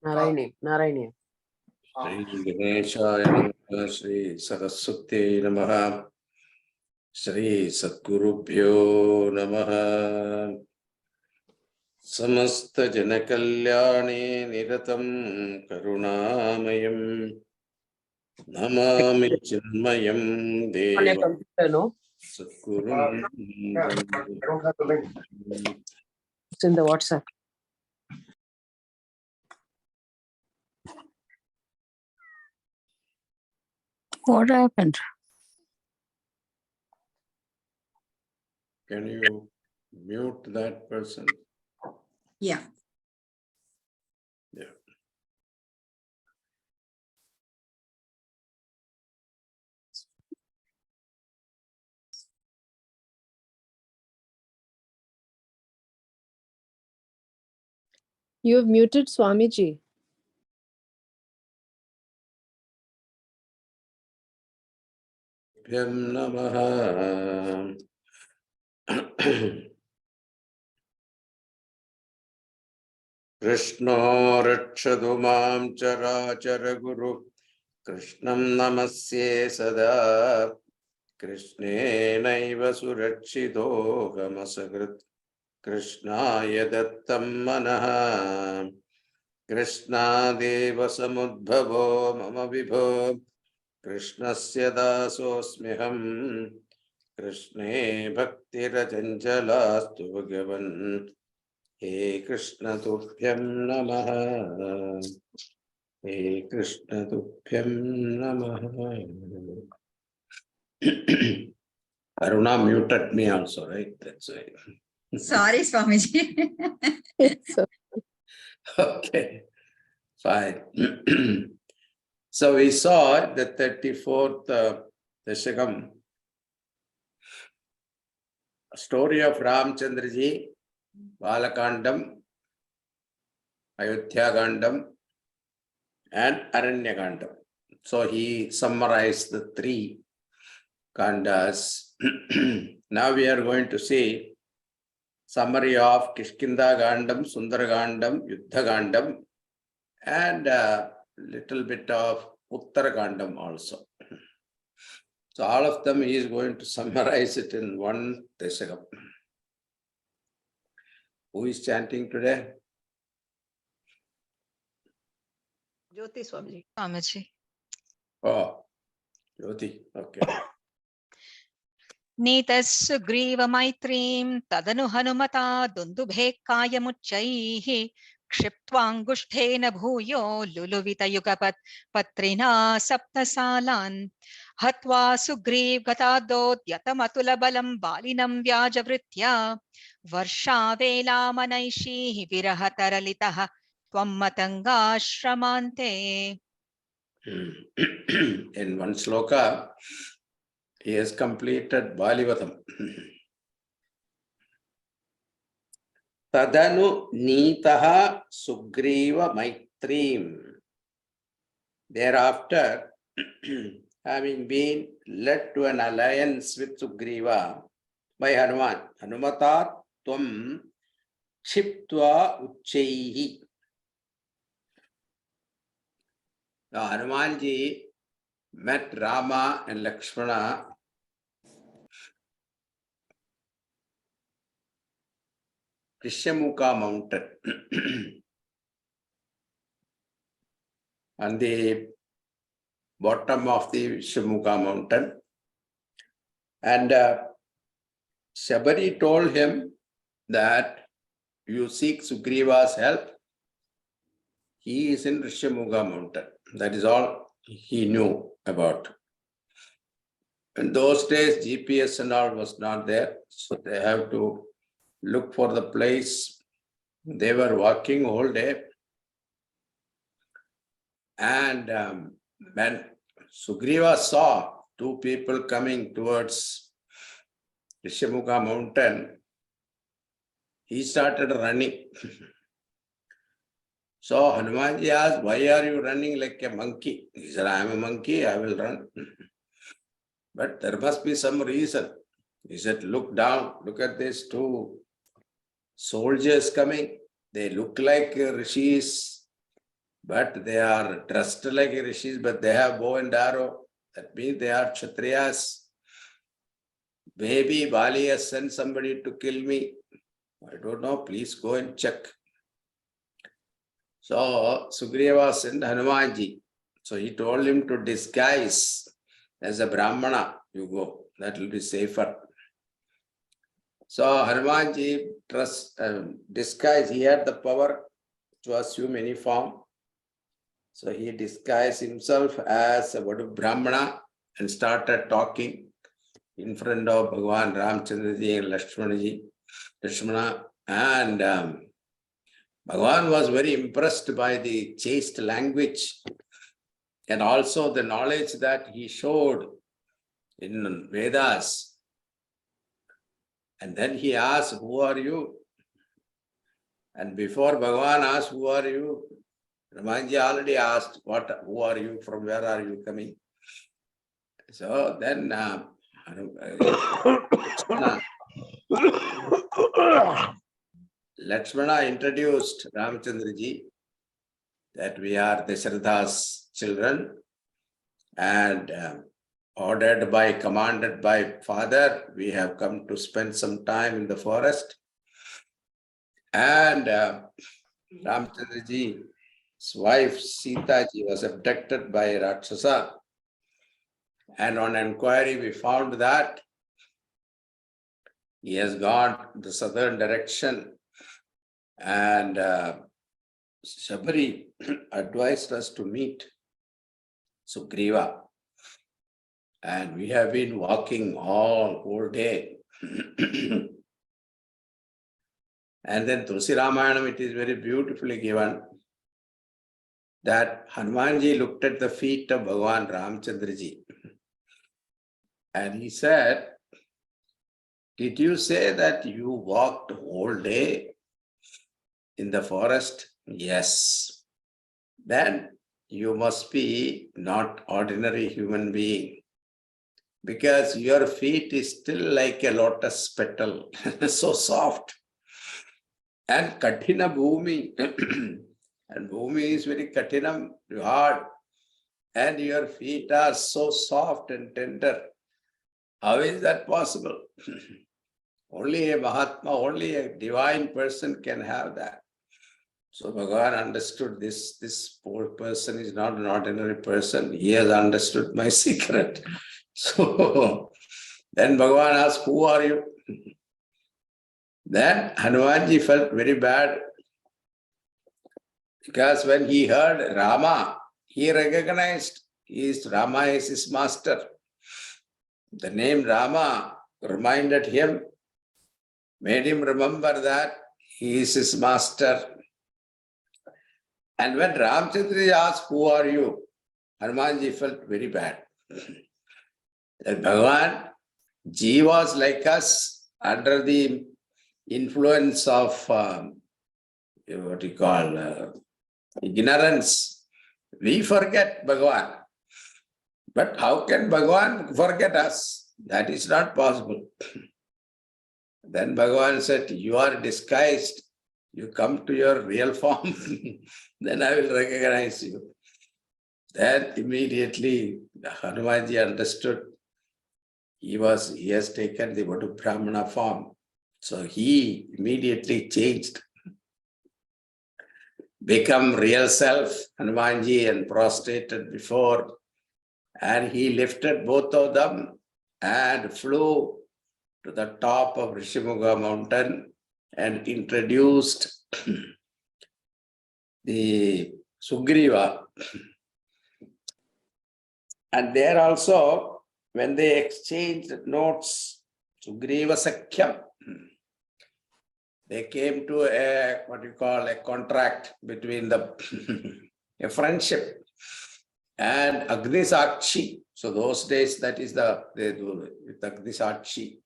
Narayaneeyam. Shri Ganeshaya Namaha, Shri Saraswati Namaha, Shri Sadgurubhyo Namaha. Samasta Janakalyani Niratam Karunamayam Namami Chinmayam Deva Sadgurum. It's in the WhatsApp. What happened? Can you mute that person? Yeah. Yeah. You have muted Swamiji. Bhyam Namaha. Krishna Rakshadu Mam Charachara Guru Krishnam Namasye Sada Krishne Naiva Surakshido Gamasagrit Krishna Yadattam Manaha Krishna Deva Samudbhavo Mama Vibho Krishnasya Dasosmiham Krishne Bhakti Rajanjalastu Bhagavan He Krishna Tubhyam Namaha. He Krishna Tubhyam Namaha. Aruna muted me also, right? That's right. Sorry, Swamiji. Okay, fine. So we saw the 34th dasakam, story of Ramchandraji, Balakandam, Ayodhya Kandam, and Aranya Kandam. So he summarized the three kandas. Now we are going to see summary of Kishkinda Kandam, Sundara Kandam, Yuddha Kandam, and a little bit of Uttara Kandam also. So all of them he is going to summarize it in one dasakam. Who is chanting today? Jyoti Swamiji. Swamiji. Oh, Jyoti, okay. Nitas Griva Maitrim Tadanu Hanumata Dundubhe Kayamuchaihi Kshiptwangushthena Bhuyo Luluvita Yugapat Patrina Saptasalan Hatva Sugriv Gatadot Yatamatula Balam Balinam Vyajavritya Varsha Vela Manaishi Virahataralitaha Twammatanga Shramante. In one sloka, he has completed Balivatam. Tadanu Nitaha Sugriva Maitrim. Thereafter, having been led to an alliance with Sugriva by Hanuman, Hanumata Tvam Kshiptva Uchaihi. Now Hanumanji met Rama and Lakshmana Rishyamukha mountain. On the bottom of the Rishyamukha mountain. And Shabari told him that you seek Sugriva's help. He is in Rishyamukha mountain. That is all he knew about. In those days, GPS and all was not there. So they have to look for the place. They were walking all day. And when Sugriva saw two people coming towards Rishyamukha mountain, he started running. So Hanumanji asked, why are you running like a monkey? He said, I am a monkey, I will run. But there must be some reason. He said, look down, look at these two soldiers coming. They look like rishis, but they are dressed like rishis, but they have bow and arrow. That means they are Kshatriyas. Maybe Bali has sent somebody to kill me. I don't know. Please go and check. So Sugriva sent Hanumanji. So he told him to disguise as a Brahmana. You go. That will be safer. So Hanumanji disguised. He had the power to assume any form. So he disguised himself as a Brahmana and started talking in front of Bhagavan Ramchandraji and Lakshmana. And Bhagavan was very impressed by the chaste language and also the knowledge that he showed in Vedas. And then he asked, who are you? And before Bhagavan asked, who are you? Ramanji already asked, who are you? From where are you coming? So then Lakshmana introduced Ramchandraji that we are Dasharatha's children and commanded by father, we have come to spend some time in the forest. And Ramchandraji's wife Sita ji was abducted by a Rakshasa. And on inquiry, we found that he has gone the southern direction. And Shabari advised us to meet Sugriva. And we have been walking all day. And then Tulsi Ramayanam, it is very beautifully given that Hanumanji looked at the feet of Bhagavan Ramchandraji. And he said, did you say that you walked whole day in the forest? Yes. Then you must be not ordinary human being, because your feet is still like a lotus petal, so soft. And Kathina Bhumi, and Bhumi is very Kathinam, hard, and your feet are so soft and tender. How is that possible? Only a Mahatma, only a divine person can have that. So Bhagavan understood this poor person is not an ordinary person. He has understood my secret. So then Bhagavan asked, who are you? Then Hanumanji felt very bad, because when he heard Rama, he recognized Rama is his master. The name Rama reminded him, made him remember that he is his master. And when Ramchandra asked, who are you? Hanumanji felt very bad. That Bhagavan, Ji was like us, under the influence of ignorance. We forget Bhagavan. But how can Bhagavan forget us? That is not possible. Then Bhagavan said, you are disguised. You come to your real form. Then I will recognize you. Then immediately Hanumanji understood he has taken the Brahmana form. So he immediately changed, become real self, Hanumanji, and prostrated before. And he lifted both of them and flew to the top of Rishimuga mountain and introduced the Sugriva. And there also, when they exchanged notes, Sugriva Sakhyam, they came to a contract between a friendship. And Agni Sakshi. So those days, that is they do with Agni Sakshi.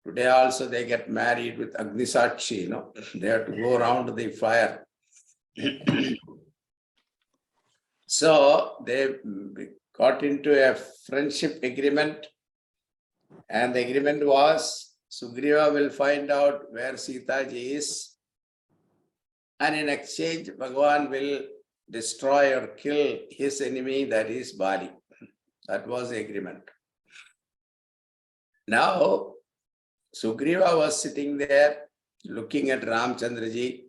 Today also they get married with Agni Sakshi, They have to go around the fire. So they got into a friendship agreement. And the agreement was Sugriva will find out where Sita ji is, and in exchange, Bhagavan will destroy or kill his enemy, that is Bali. That was the agreement. Now, Sugriva was sitting there looking at Ramchandraji.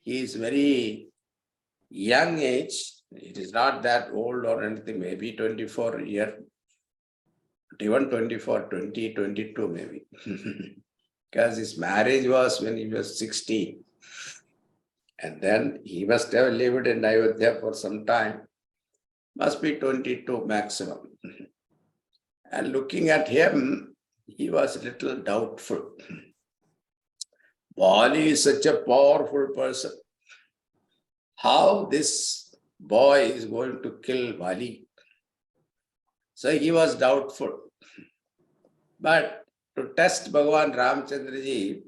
He is very young age. It is not that old or anything, maybe 24 year, even 24, 20, 22 maybe. Because his marriage was when he was 16. And then he must have lived in Ayodhya for some time. Must be 22 maximum. And looking at him, he was a little doubtful. Bali is such a powerful person. How this boy is going to kill Bali? So he was doubtful. But to test Bhagavan Ramchandraji,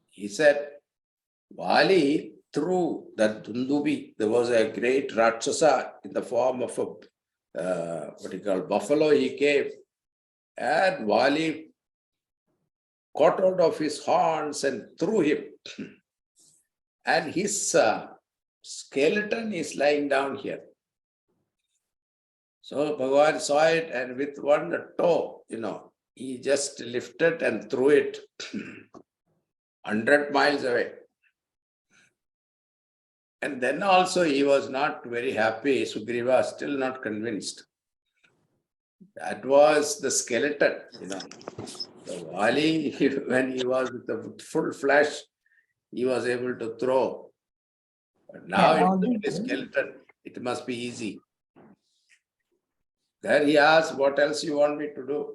he said, Bali threw that Dundubi. There was a great Rakshasa in the form of a buffalo he came. And Bali caught hold of his horns and threw him. And his skeleton is lying down here. So Bhagavan saw it, and with one toe, he just lifted and threw it 100 miles away. And then also he was not very happy. Sugriva still not convinced. That was the skeleton, The Vali, when he was with the full flesh, he was able to throw. But now it's a skeleton. It must be easy. Then he asked, what else you want me to do?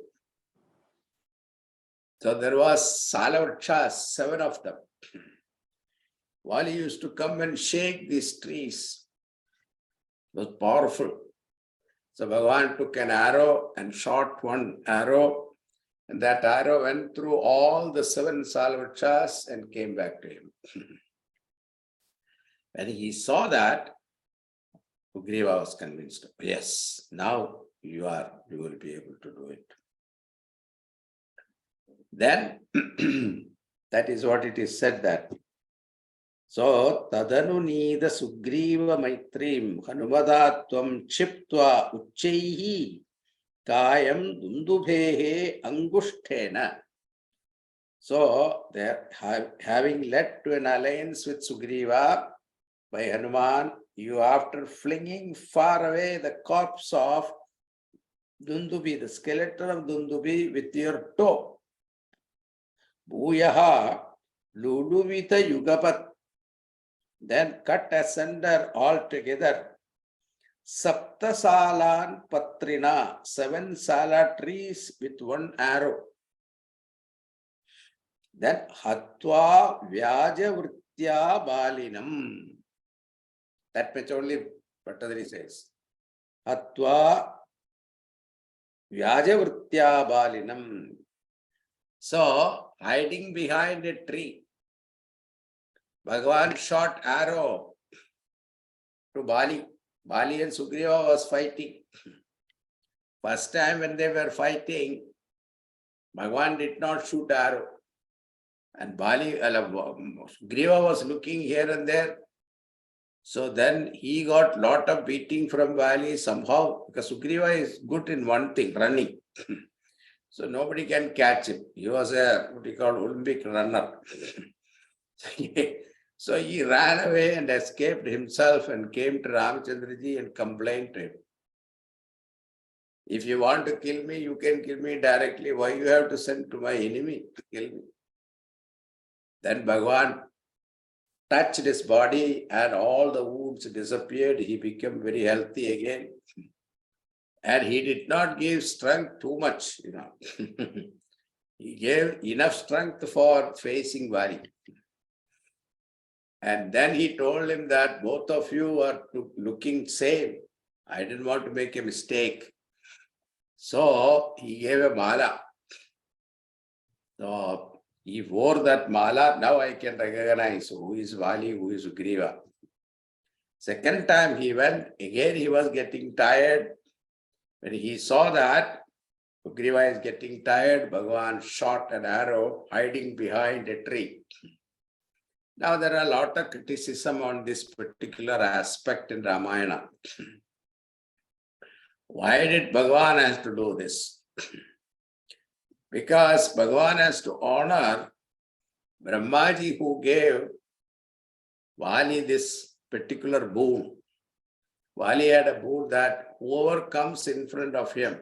So there was Salavachas, 7 of them. Vali used to come and shake these trees. It was powerful. So Bhagavan took an arrow and shot one arrow, and that arrow went through all the 7 Salavachas and came back to him. When he saw that, Sugriva was convinced, yes, now you will be able to do it. Then, that is what it is said that. So, tadanu nida Sugriva maitrim hanumadatvam chiptva uchaihi kayam dundubhehe angushtena. So, they are having led to an alliance with Sugriva by Hanuman, you after flinging far away the corpse of Dundubi, the skeleton of Dundubi with your toe. Bhuyaha luduvita yugapat. Then cut asunder altogether. Saptasalan patrina, 7 sala trees with 1 arrow. Then hatva vyaja vrittya balinam. That much only Bhattadri says. Hatva vyaja vrittya balinam. So, hiding behind a tree, Bhagavan shot arrow to Bali. Bali and Sugriva was fighting. First time when they were fighting, Bhagavan did not shoot arrow. And Sugriva was looking here and there. So then he got lot of beating from Bali somehow, because Sugriva is good in one thing, running. So nobody can catch him. He was a Olympic runner. So he ran away and escaped himself and came to Ramchandraji and complained to him. If you want to kill me, you can kill me directly. Why you have to send to my enemy to kill me? Then Bhagavan touched his body and all the wounds disappeared. He became very healthy again. And he did not give strength too much, He gave enough strength for facing Bali. And then he told him that both of you are looking same. I didn't want to make a mistake. So he gave a mala. So he wore that mala. Now I can recognize who is Bali, who is Sugriva. Second time he went, again he was getting tired. When he saw that, Sugriva is getting tired. Bhagavan shot an arrow hiding behind a tree. Now there are a lot of criticism on this particular aspect in Ramayana. Why did Bhagavan has to do this? Because Bhagavan has to honor Brahmaji who gave Vali this particular boon. Vali had a boon that whoever comes in front of him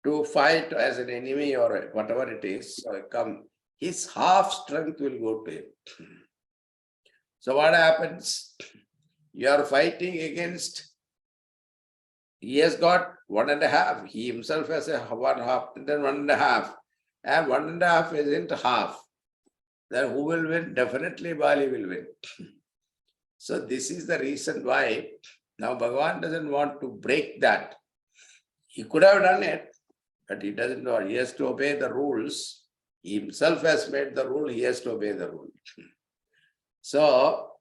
to fight as an enemy or whatever it is, his half strength will go to him. So what happens? You are fighting against, he has got 1.5. He himself has a 1/2, and then 1.5. And 1.5 isn't half. Then who will win? Definitely Bali will win. So this is the reason why now Bhagavan doesn't want to break that. He could have done it, but he doesn't want. He has to obey the rules. He himself has made the rule. He has to obey the rule. So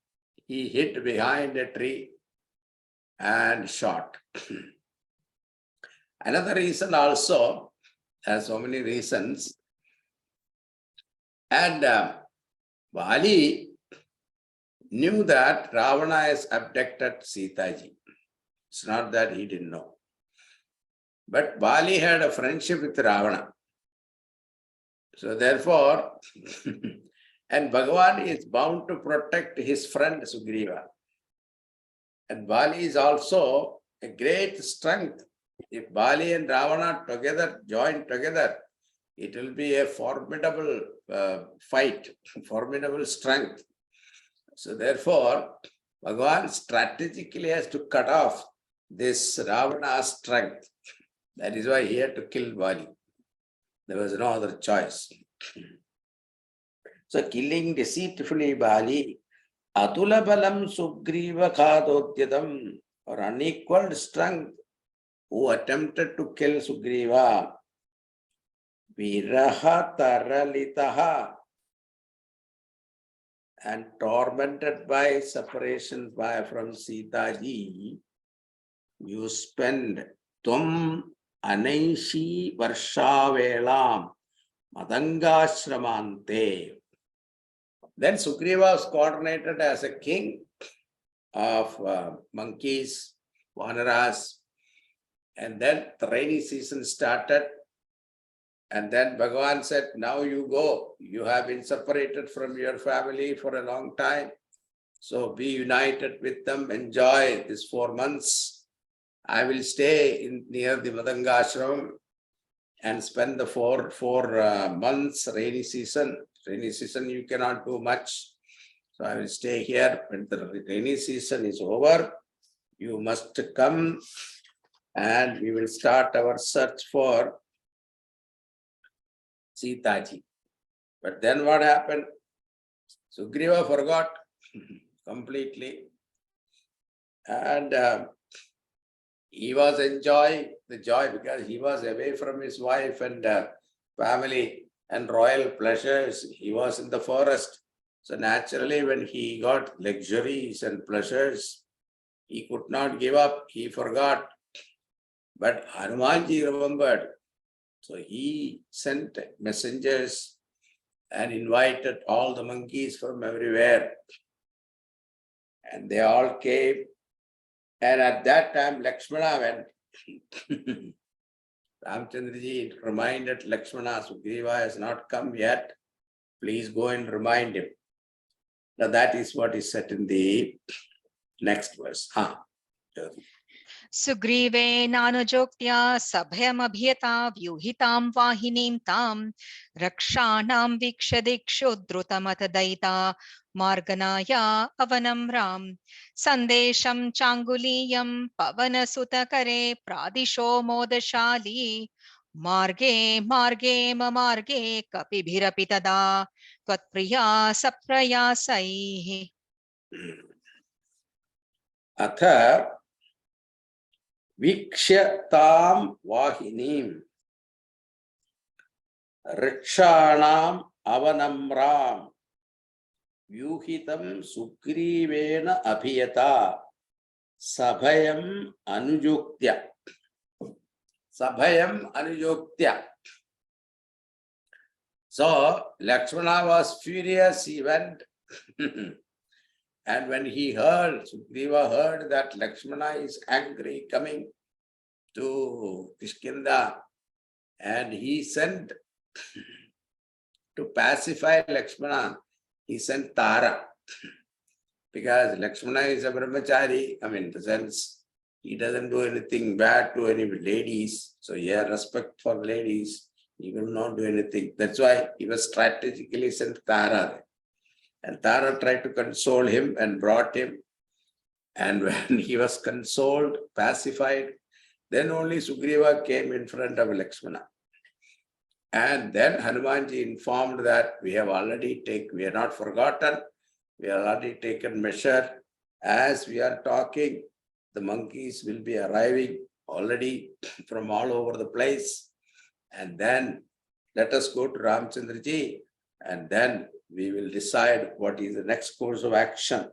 he hid behind a tree and shot. Another reason also, there are so many reasons. And Vali knew that Ravana has abducted Sita ji. It's not that he didn't know. But Vali had a friendship with Ravana. So therefore, and Bhagavan is bound to protect his friend Sugriva. And Vali is also a great strength. If Vali and Ravana together, join together, it will be a formidable fight, formidable strength. So therefore, Bhagavan strategically has to cut off this Ravana's strength. That is why he had to kill Vali. There was no other choice. So killing deceitfully Vali, Atula balam Sugriva khadodyatam, or unequaled strength, who attempted to kill Sugriva, Viraha taralitaha, and tormented by separation from Sita ji, you spend Tvam Anaishi Varshavelam Madangashramante. Then Sugriva was coordinated as a king of monkeys, vanaras, and then the rainy season started. And then Bhagavan said, now you go. You have been separated from your family for a long time. So be united with them, enjoy these 4 months. I will stay near the Madanga ashram and spend the four months rainy season. Rainy season you cannot do much. So I will stay here. When the rainy season is over, you must come and we will start our search for Sita ji. But then what happened? Sugriva forgot completely. And he was enjoying the joy because he was away from his wife and family and royal pleasures. He was in the forest. So naturally, when he got luxuries and pleasures, he could not give up. He forgot. But Hanumanji remembered. So he sent messengers and invited all the monkeys from everywhere. And they all came. And at that time, Lakshmana went. Ramchandraji reminded Lakshmana, Sugriva has not come yet. Please go and remind him. Now that is what is said in the next verse. Sugrive nanujoktya sabhyamabhyata vyuhitam vahinim tam rakshanam vikshadikshudrutamata marganaya avanam ram sandesham changuliyam pavanasutakare pradisho modashali marge marge mamarge kapibhirapitada tvatpriya saprayasaihi. Atha Vikshyatam Vahinim Rikshanam Avanamram Vyuhitam Sugrivena Abhiyata Sabhayam Anujuktya. Sabhayam Anuyoktya. So Lakshmana was furious, he went. And when he heard, Sugriva heard that Lakshmana is angry coming to Kishkinda, and he sent to pacify Lakshmana, he sent Tara. Because Lakshmana is a brahmachari, in the sense, he doesn't do anything bad to any ladies. So he has respect for ladies. He will not do anything. That's why he was strategically sent Tara. And Tara tried to console him and brought him. And when he was consoled, pacified, then only Sugriva came in front of Lakshmana. And then Hanumanji informed that we have not forgotten, we have already taken measure. As we are talking, the monkeys will be arriving already from all over the place. And then let us go to Ramchandraji, and then we will decide what is the next course of action.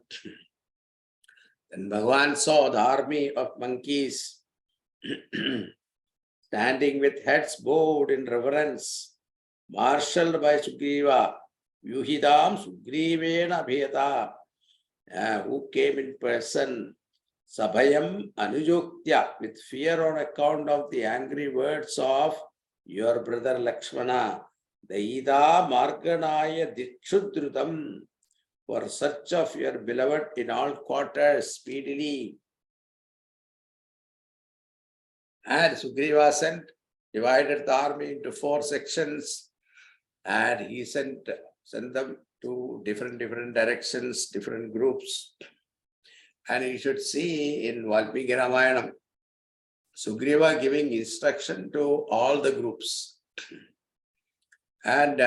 Then Bhagavan saw the army of monkeys standing with heads bowed in reverence, marshaled by Sugriva, Yuhidam Sugrivena Bheta, who came in person, Sabhayam Anujoktya, with fear on account of the angry words of your brother Lakshmana, Daida Marganaya Dikshudrutam, for search of your beloved in all quarters speedily. And Sugriva sent, divided the army into 4 sections, and he sent them to different directions, different groups. And you should see in Valmiki Ramayanam, Sugriva giving instruction to all the groups. And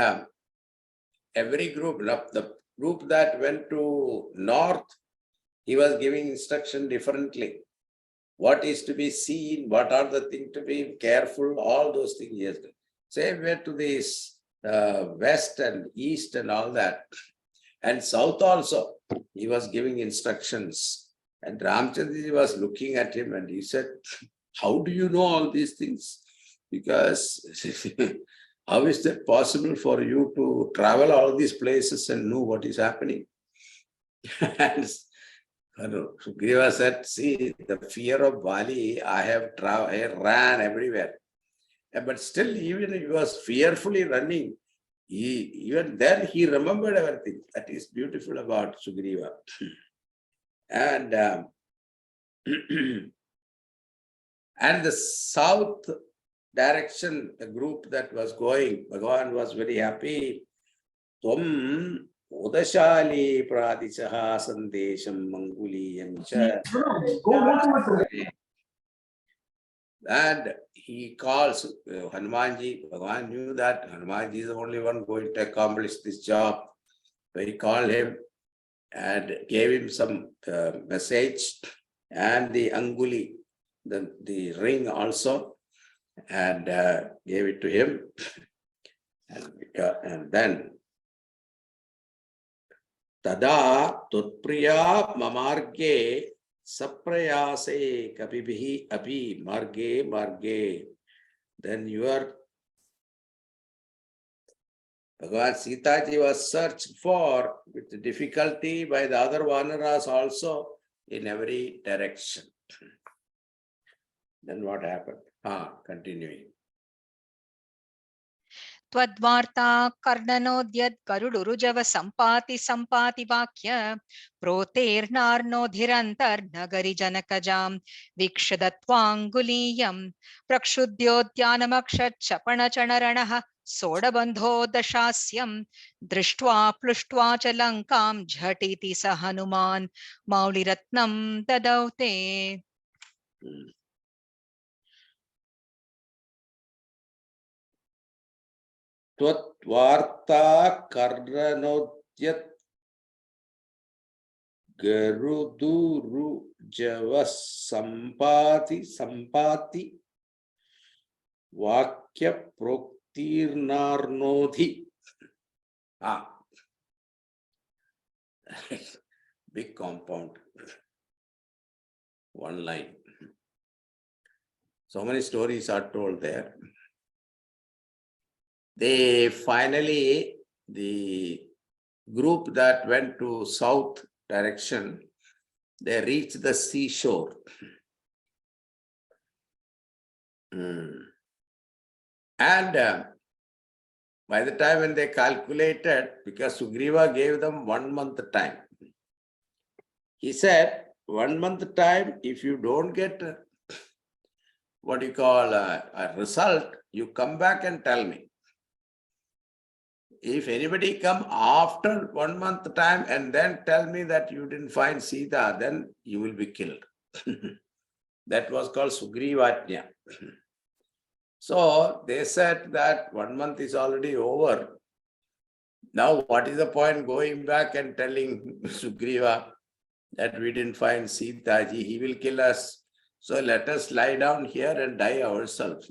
every group, the group that went to north, he was giving instruction differently. What is to be seen, what are the things to be careful, all those things he has done. Same way to this west and east and all that. And south also, he was giving instructions. And Ramchandraji was looking at him and he said, how do you know all these things? Because how is that possible for you to travel all these places and know what is happening? And Sugriva said, see, the fear of Bali, I ran everywhere. But still, even he was fearfully running. Even then, he remembered everything. That is beautiful about Sugriva. And and the south direction, the group that was going, Bhagavan was very happy. Tvam Udashali Pradishaha Sandesham Manguliyam Cha. And he calls Hanumanji. Bhagavan knew that Hanumanji is the only one going to accomplish this job. So he called him and gave him some message and the anguli, the ring also, and gave it to him. And then Tada Tutpriya Mamarge Saprayase Kapibihi Api Marge. Then your Bhagavan Sitaji was searched for with difficulty by the other Vanaras also in every direction. Then what happened? Continuing. Twadvarta karnanodyad karudurujav sampati vakya proternar nagari janakajam vikshadatvanguliyam prakshudyodyanamakshad chapana chanaranaha sodabandho dashasyam drishtva pluštva cha lankam jhatiti sa hanuman mauliratnam tadaute. Tvatvarta karnanodyat garuduru javas sampati vakya proktirnarnodhi. Big compound. One line. So many stories are told there. They finally, the group that went to south direction, they reached the seashore. And by the time when they calculated, because Sugriva gave them 1 month time, he said, 1 month time, if you don't get what you call a result, you come back and tell me. If anybody come after 1 month time and then tell me that you didn't find Sita, then you will be killed. That was called Sugrivatnya. So they said that 1 month is already over. Now what is the point going back and telling Sugriva that we didn't find Sita ji? He will kill us. So let us lie down here and die ourselves.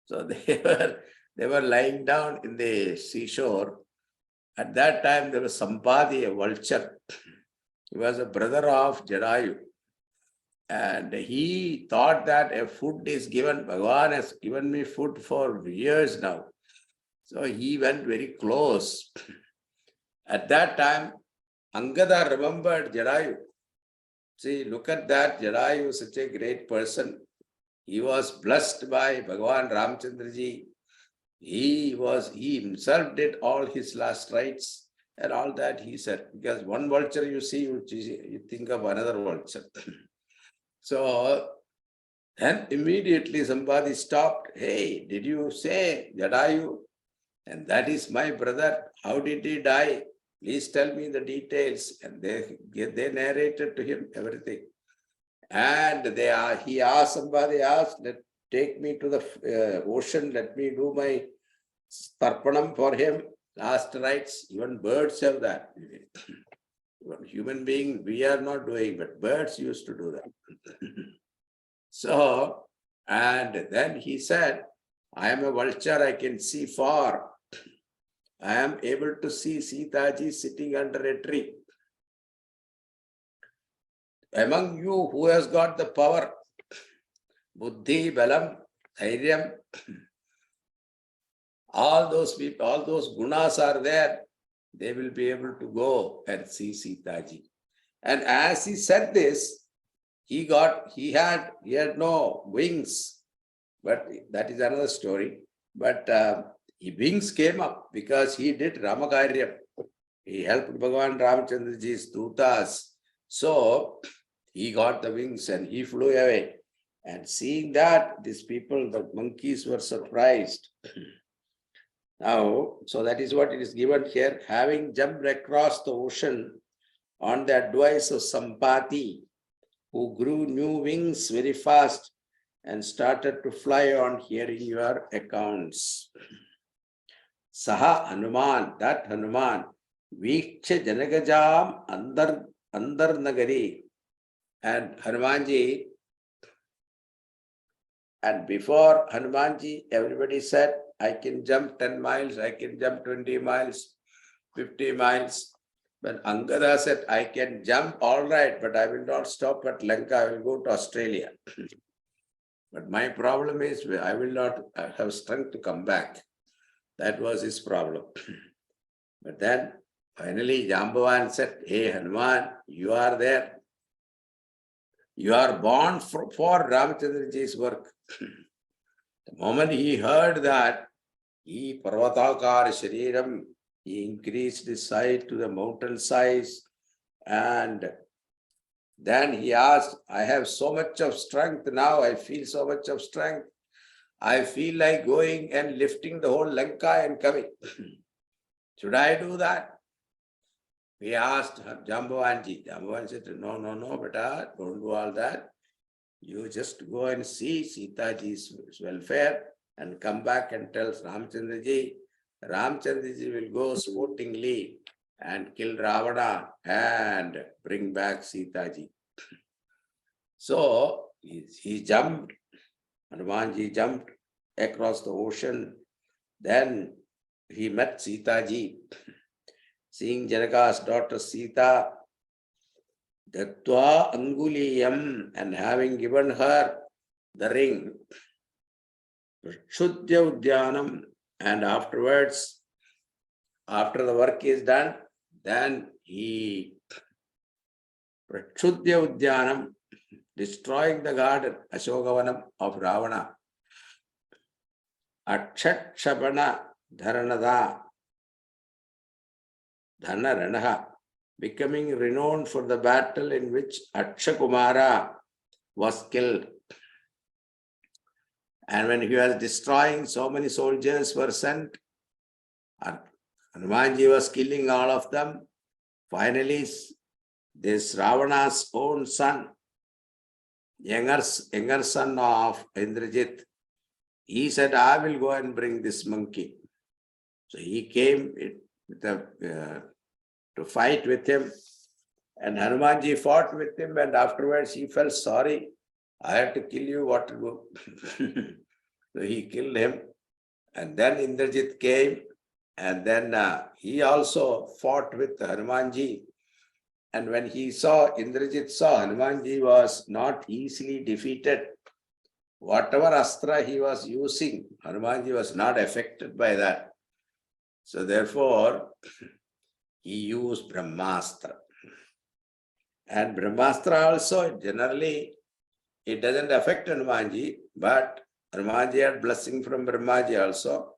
So they were lying down in the seashore. At that time, there was Sampadi, a vulture. He was a brother of Jadayu. And he thought that a food is given, Bhagavan has given me food for years now. So he went very close. At that time, Angada remembered Jadayu. See, look at that, Jadayu is such a great person. He was blessed by Bhagavan Ramchandraji. He himself did all his last rites and all that, he said. Because one vulture you see, you think of another vulture. So then immediately somebody stopped. Hey, did you say Jadayu? And that is my brother. How did he die? Please tell me the details. And they narrated to him everything. And he asked, somebody asked, take me to the ocean, let me do my tarpanam for him, last rites. Even birds have that. Even human beings, we are not doing, but birds used to do that. So, and then he said, I am a vulture, I can see far. I am able to see Sita ji sitting under a tree. Among you, who has got the power? Buddhi, Balam, Dhairyam. All those people, all those gunas are there. They will be able to go and see Sita ji. And as he said this, he had no wings, but that is another story. But wings came up because he did Ramakaryam. He helped Bhagavan Ramchandraji's Dutas. So he got the wings and he flew away. And seeing that, these people, the monkeys, were surprised. Now, so that is what it is given here. Having jumped across the ocean on the advice of Sampati, who grew new wings very fast and started to fly on hearing your accounts. Saha Hanuman, that Hanuman, Viksha Janagajam Andar Nagari. And Hanumanji, and before Hanumanji, everybody said, I can jump 10 miles, I can jump 20 miles, 50 miles. But Angada said, I can jump all right, but I will not stop at Lanka, I will go to Australia. But my problem is, I will not have strength to come back. That was his problem. But then, finally, Jambavan said, hey, Hanuman, you are there. You are born for Ramachandraji's work. The moment he heard that, he Parvatakar Shariram, he increased his size to the mountain size. And then he asked, I have so much of strength now, I feel so much of strength. I feel like going and lifting the whole Lanka and coming. Should I do that? We asked Jambavanji. Jambavan said, no, beta, don't do all that. You just go and see Sita ji's welfare and come back and tell Ramchandraji. Ramchandraji will go sportingly and kill Ravana and bring back Sita ji. So he jumped, Hanumanji jumped across the ocean. Then he met Sita ji. Seeing Janaka's daughter Sita, Dattva Anguliyam, and having given her the ring, Prachudya Udyanam, and afterwards, after the work is done, then he Prachudya Udyanam, destroying the garden, Ashokavanam of Ravana, Akshakshabana Dharanada Dhanaranaha, becoming renowned for the battle in which Akshakumara was killed. And when he was destroying, so many soldiers were sent. Hanumanji was killing all of them. Finally, this Ravana's own son, younger son of Indrajit, he said, I will go and bring this monkey. So he came to fight with him, and Hanumanji fought with him, and afterwards he felt sorry. I had to kill you, what to do? So he killed him, and then Indrajit came, and then he also fought with Hanumanji. And when Indrajit saw Hanumanji was not easily defeated, whatever astra he was using, Hanumanji was not affected by that. So therefore, he used Brahmastra. And Brahmastra also, generally, it doesn't affect Hanumanji, but Hanumanji had blessing from Brahmaji also.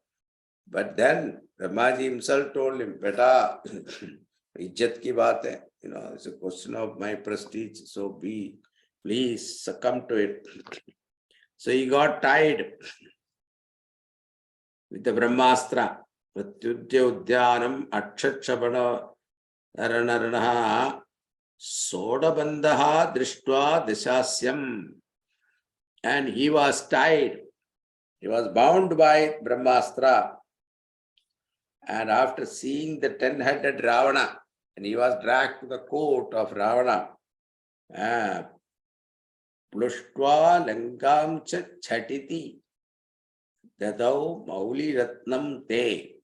But then Brahmaji himself told him, Beta, Ijjat ki baat hai. It's a question of my prestige, so please succumb to it. So he got tied with the Brahmastra. Pratyudya Udyanam Akshakshabana Dharanaranaha Sodabandaha Drishtva Dishasyam. And he was tied. He was bound by Brahmastra. And after seeing the 10-headed Ravana, and he was dragged to the court of Ravana, Plushva Langam cha Chatiti Dadau Mauli Ratnam Te.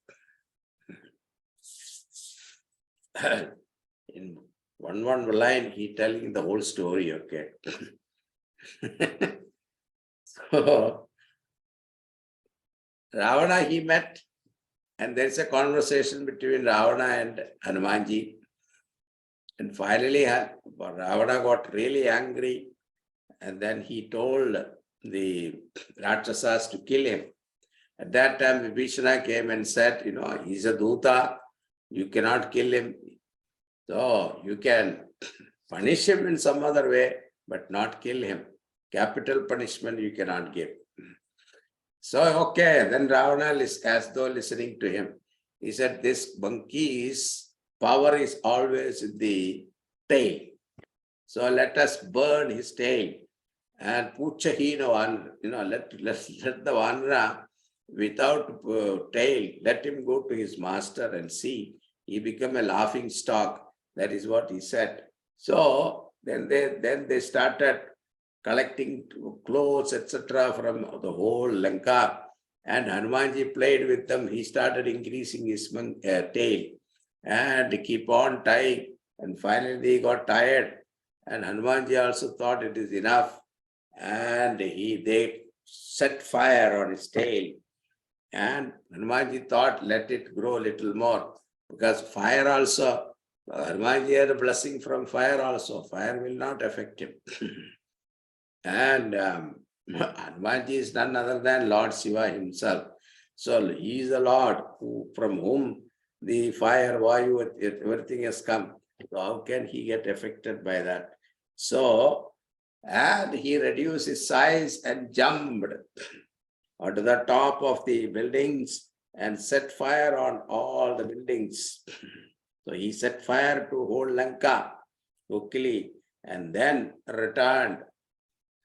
In one line, he telling the whole story, okay. So, Ravana he met, and there's a conversation between Ravana and Hanumanji. And finally, Ravana got really angry, and then he told the Rakshasas to kill him. At that time, Vibhishana came and said, he's a Duta, you cannot kill him. So you can punish him in some other way, but not kill him. Capital punishment you cannot give. So, okay, then Ravana is as though listening to him. He said, this monkey's power is always in the tail. So let us burn his tail. And Puchahina Vanra, let the Vanra without tail, let him go to his master and see. He become a laughing stock. That is what he said. So then they started collecting clothes, etc. from the whole Lanka. And Hanumanji played with them. He started increasing his tail and keep on tying. And finally he got tired. And Hanumanji also thought it is enough. And they set fire on his tail. And Hanumanji thought, let it grow a little more. Because fire also, Hanumanji had a blessing from fire also. Fire will not affect him. And Hanumanji is none other than Lord Shiva himself. So he is the Lord from whom the fire, Vayu, everything has come. So how can he get affected by that? So, and he reduced his size and jumped onto the top of the buildings and set fire on all the buildings. So he set fire to whole Lanka quickly, and then returned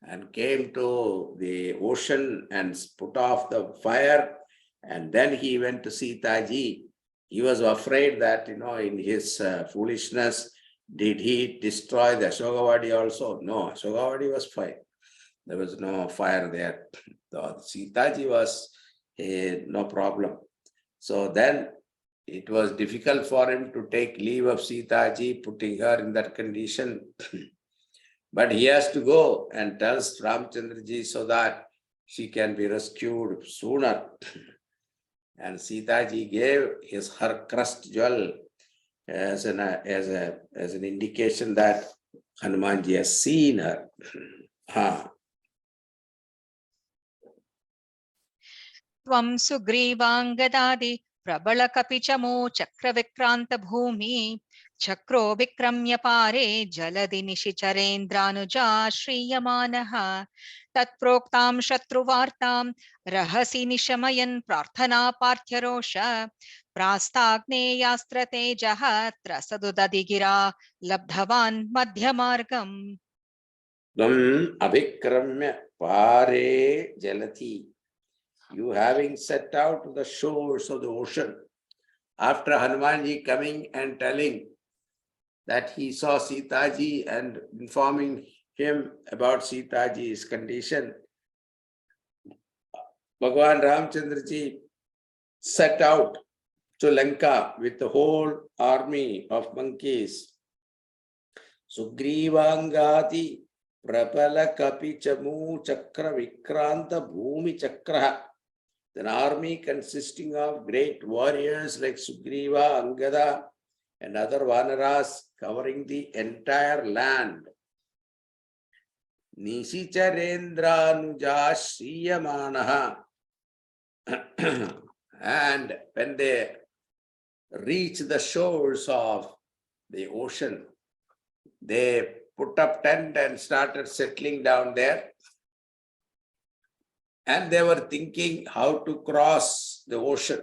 and came to the ocean and put off the fire. And then he went to Sita Ji. He was afraid that, in his foolishness, did he destroy the Ashokavadi also? No, Ashokavadi was fine. There was no fire there. So Sita Ji was no problem. So then it was difficult for him to take leave of Sita Ji, putting her in that condition. But he has to go and tells Ramchandraji so that she can be rescued sooner. And Sitaji gave her crust jewel as an indication that Hanumanji has seen her. त्वं सुग्रीवाङ्गदादि प्रबलकपिचमो चक्रविक्रान्तभूमि चक्रो विक्रम्य पारे जलधि निशिचरेन्द्रानुजा श्रीयमानः तत्प्रोक्तां शत्रुवार्तां रहसि निशमयन् प्रार्थना पार्थ्यरोष प्रास्ताग्नेयास्त्रतेजः त्रसदुदधिगिरा लब्धवान् मध्यमार्गम् Tvam abhikramya pare jalati. You having set out to the shores of the ocean, after Hanumanji coming and telling that he saw Sitaji and informing him about Sitaji's condition, Bhagavan Ramchandraji set out to Lanka with the whole army of monkeys. Sugrivangati Prapala Kapi Chamu Chakra Vikranta Bhumi Chakra. An army consisting of great warriors like Sugriva, Angada, and other Vanaras covering the entire land. Nishicharendranuja Shriyamanaha. And when they reach the shores of the ocean, they put up tent and started settling down there. And they were thinking how to cross the ocean,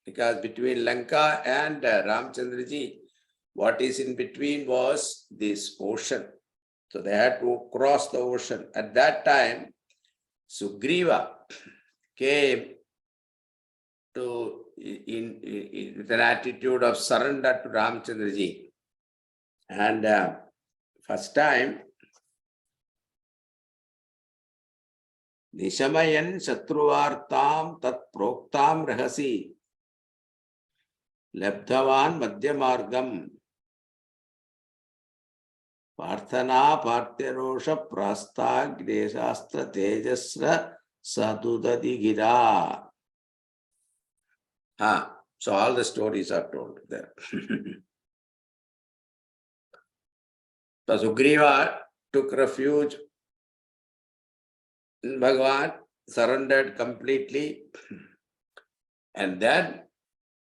because between Lanka and Ramchandraji, what is in between was this ocean. So they had to cross the ocean. At that time, Sugriva came to with an attitude of surrender to Ramchandraji. And first time, Nishamayan Shatruvartam Tat Proktam Rahasi Labdhavan Madhyamargam Parthana Parthirosha Prastha Gdeshastra Tejasra Sadudadi Gira. So all the stories are told there. So Sugriva took refuge in Bhagavan, surrendered completely. And then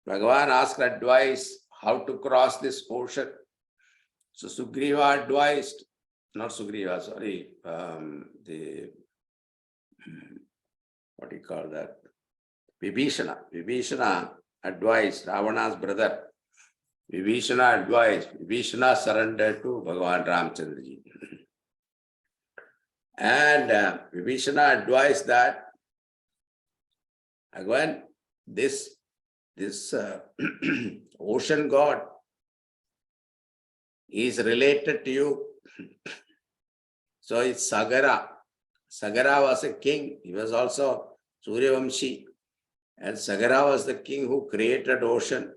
Bhagavan asked advice how to cross this ocean. So Sugriva advised, not Sugriva, sorry, what do you call that? Vibhishana. Vibhishana advised, Ravana's brother. Vibhishana advised, Vibhishana surrendered to Bhagavan Ramchandraji. And Vibhishana advised that, again, this ocean god is related to you. So it's Sagara. Sagara was a king. He was also Suryavamshi. And Sagara was the king who created ocean.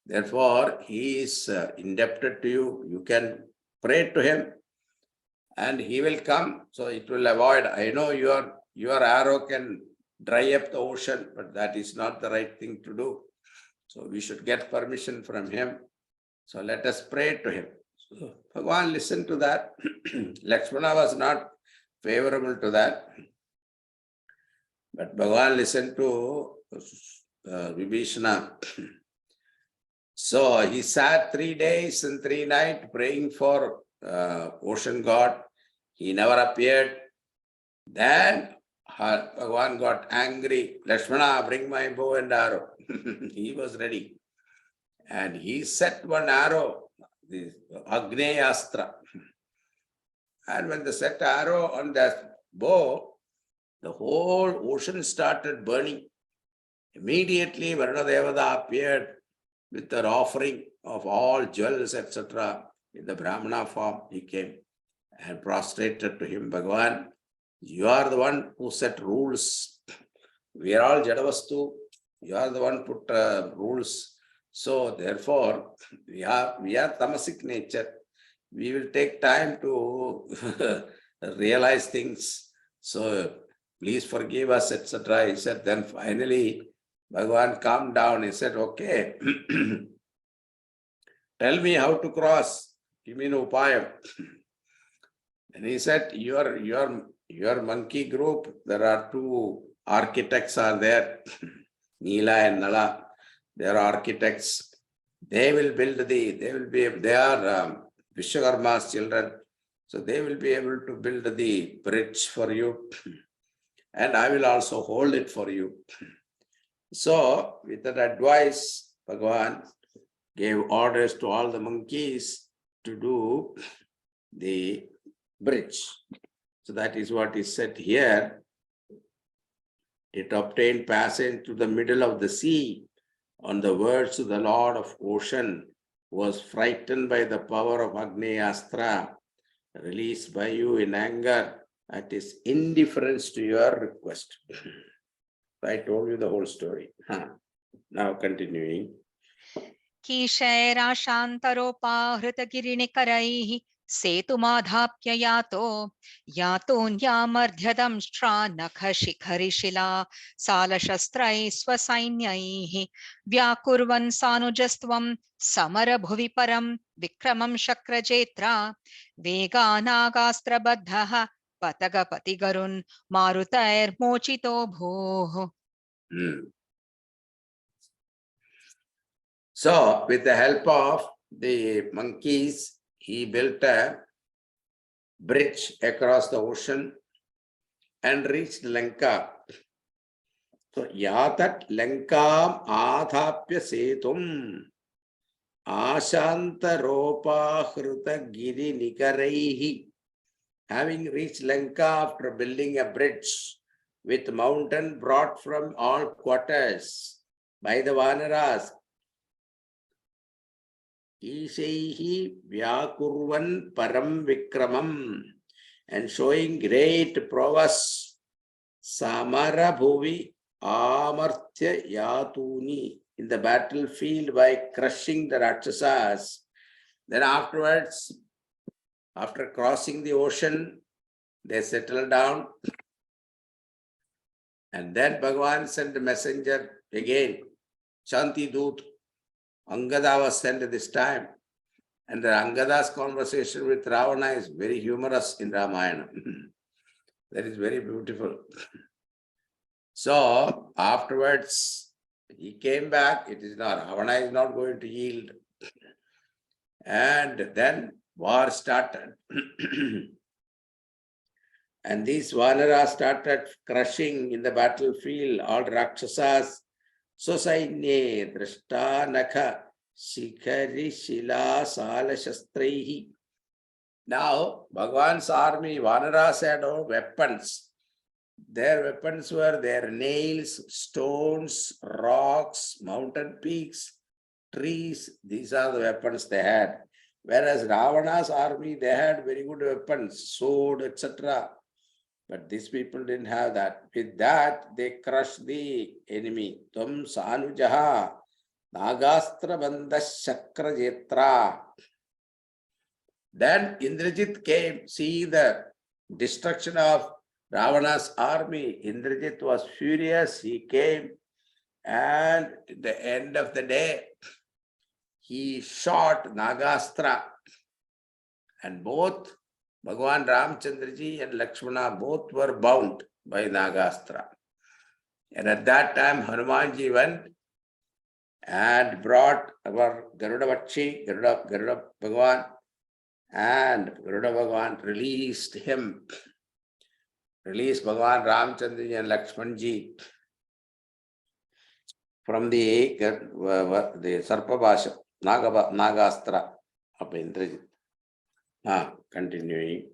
Therefore, he is indebted to you. You can pray to him and he will come. So it will avoid. I know your arrow can dry up the ocean, but that is not the right thing to do. So we should get permission from him. So let us pray to him. So Bhagavan listened to that. Lakshmana was not favorable to that. But Bhagavan listened to Vibhishana. So he sat 3 days and 3 nights praying for ocean god. He never appeared. Then Bhagavan got angry. Lakshmana, bring my bow and arrow. He was ready. And he set one arrow, the Agneyastra. And when they set arrow on that bow, the whole ocean started burning. Immediately, Varuna Devata appeared with their offering of all jewels, etc. In the Brahmana form, he came and prostrated to him. Bhagavan, you are the one who set rules. We are all Jadavastu. You are the one who put rules. So therefore, we are tamasic nature. we will take time to realize things. So please forgive us, etc. He said, then finally, Bhagavan calmed down. He said, okay, tell me how to cross. Give me an upayam. And he said, your monkey group, there are two architects are there, Neela and Nala. They are architects. They are Vishwakarma's children. So they will be able to build the bridge for you. And I will also hold it for you. So with that advice, Bhagavan gave orders to all the monkeys to do the bridge. So that is what is said here. It obtained passage to the middle of the sea. On the words of the Lord of Ocean, was frightened by the power of Agneyastra, released by you in anger at his indifference to your request. I told you the whole story. Now continuing. कीशैरा शान्तरोपाहृतगिरिनिकरैः सेतुमाधाप्य यातोऽन्यामर्ध्यदंष्ट्रा नखशिखरिशिला सालशस्त्रैः स्वसैन्यैः व्याकुर्वन् सानुजस्त्वं समरभुवि परं विक्रमं शक्रजेत्रा वेगानागास्त्रबद्धः पतगपतिगरुन् मारुतैर्मोचितो भोः. So, with the help of the monkeys, he built a bridge across the ocean and reached Lanka. So, yatat Lankam adhapya setum ashantaropahruta giri nikaraihi. Having reached Lanka after building a bridge with mountain brought from all quarters by the Vanaras, Ishaihi Vyakurvan Param Vikramam, and showing great prowess, Samara Bhuvi Amartya Yatuni, in the battlefield by crushing the Rakshasas. Then afterwards, after crossing the ocean, they settled down. And then Bhagavan sent a messenger again, Shanti Dut. Angada was sent this time. And the Angada's conversation with Ravana is very humorous in Ramayana. That is very beautiful. So afterwards, he came back. It is not, Ravana is not going to yield. And then war started. And these Vanaras started crushing in the battlefield all Rakshasas. Sosainye drashta nakha shikhari shila sala shastraihi. Now, Bhagavan's army, Vanaras had no weapons. Their weapons were their nails, stones, rocks, mountain peaks, trees. These are the weapons they had. Whereas Ravana's army, they had very good weapons, sword, etc. But these people didn't have that. With that, they crushed the enemy. Tvam sanujaha nagastra bandha shakra jetra. Then Indrajit came, see the destruction of Ravana's army. Indrajit was furious. He came, and at the end of the day, he shot Nagastra. And both Bhagavan Ramchandraji and Lakshmana both were bound by Nagastra. And at that time, Hanumanji went and brought our Garuda Vakshi, Garuda Bhagavan, and Garuda Bhagavan released him, released Bhagavan Ramchandraji and Lakshmanji from the Sarpabhasha, Nagastra of Indrajit. Continuing.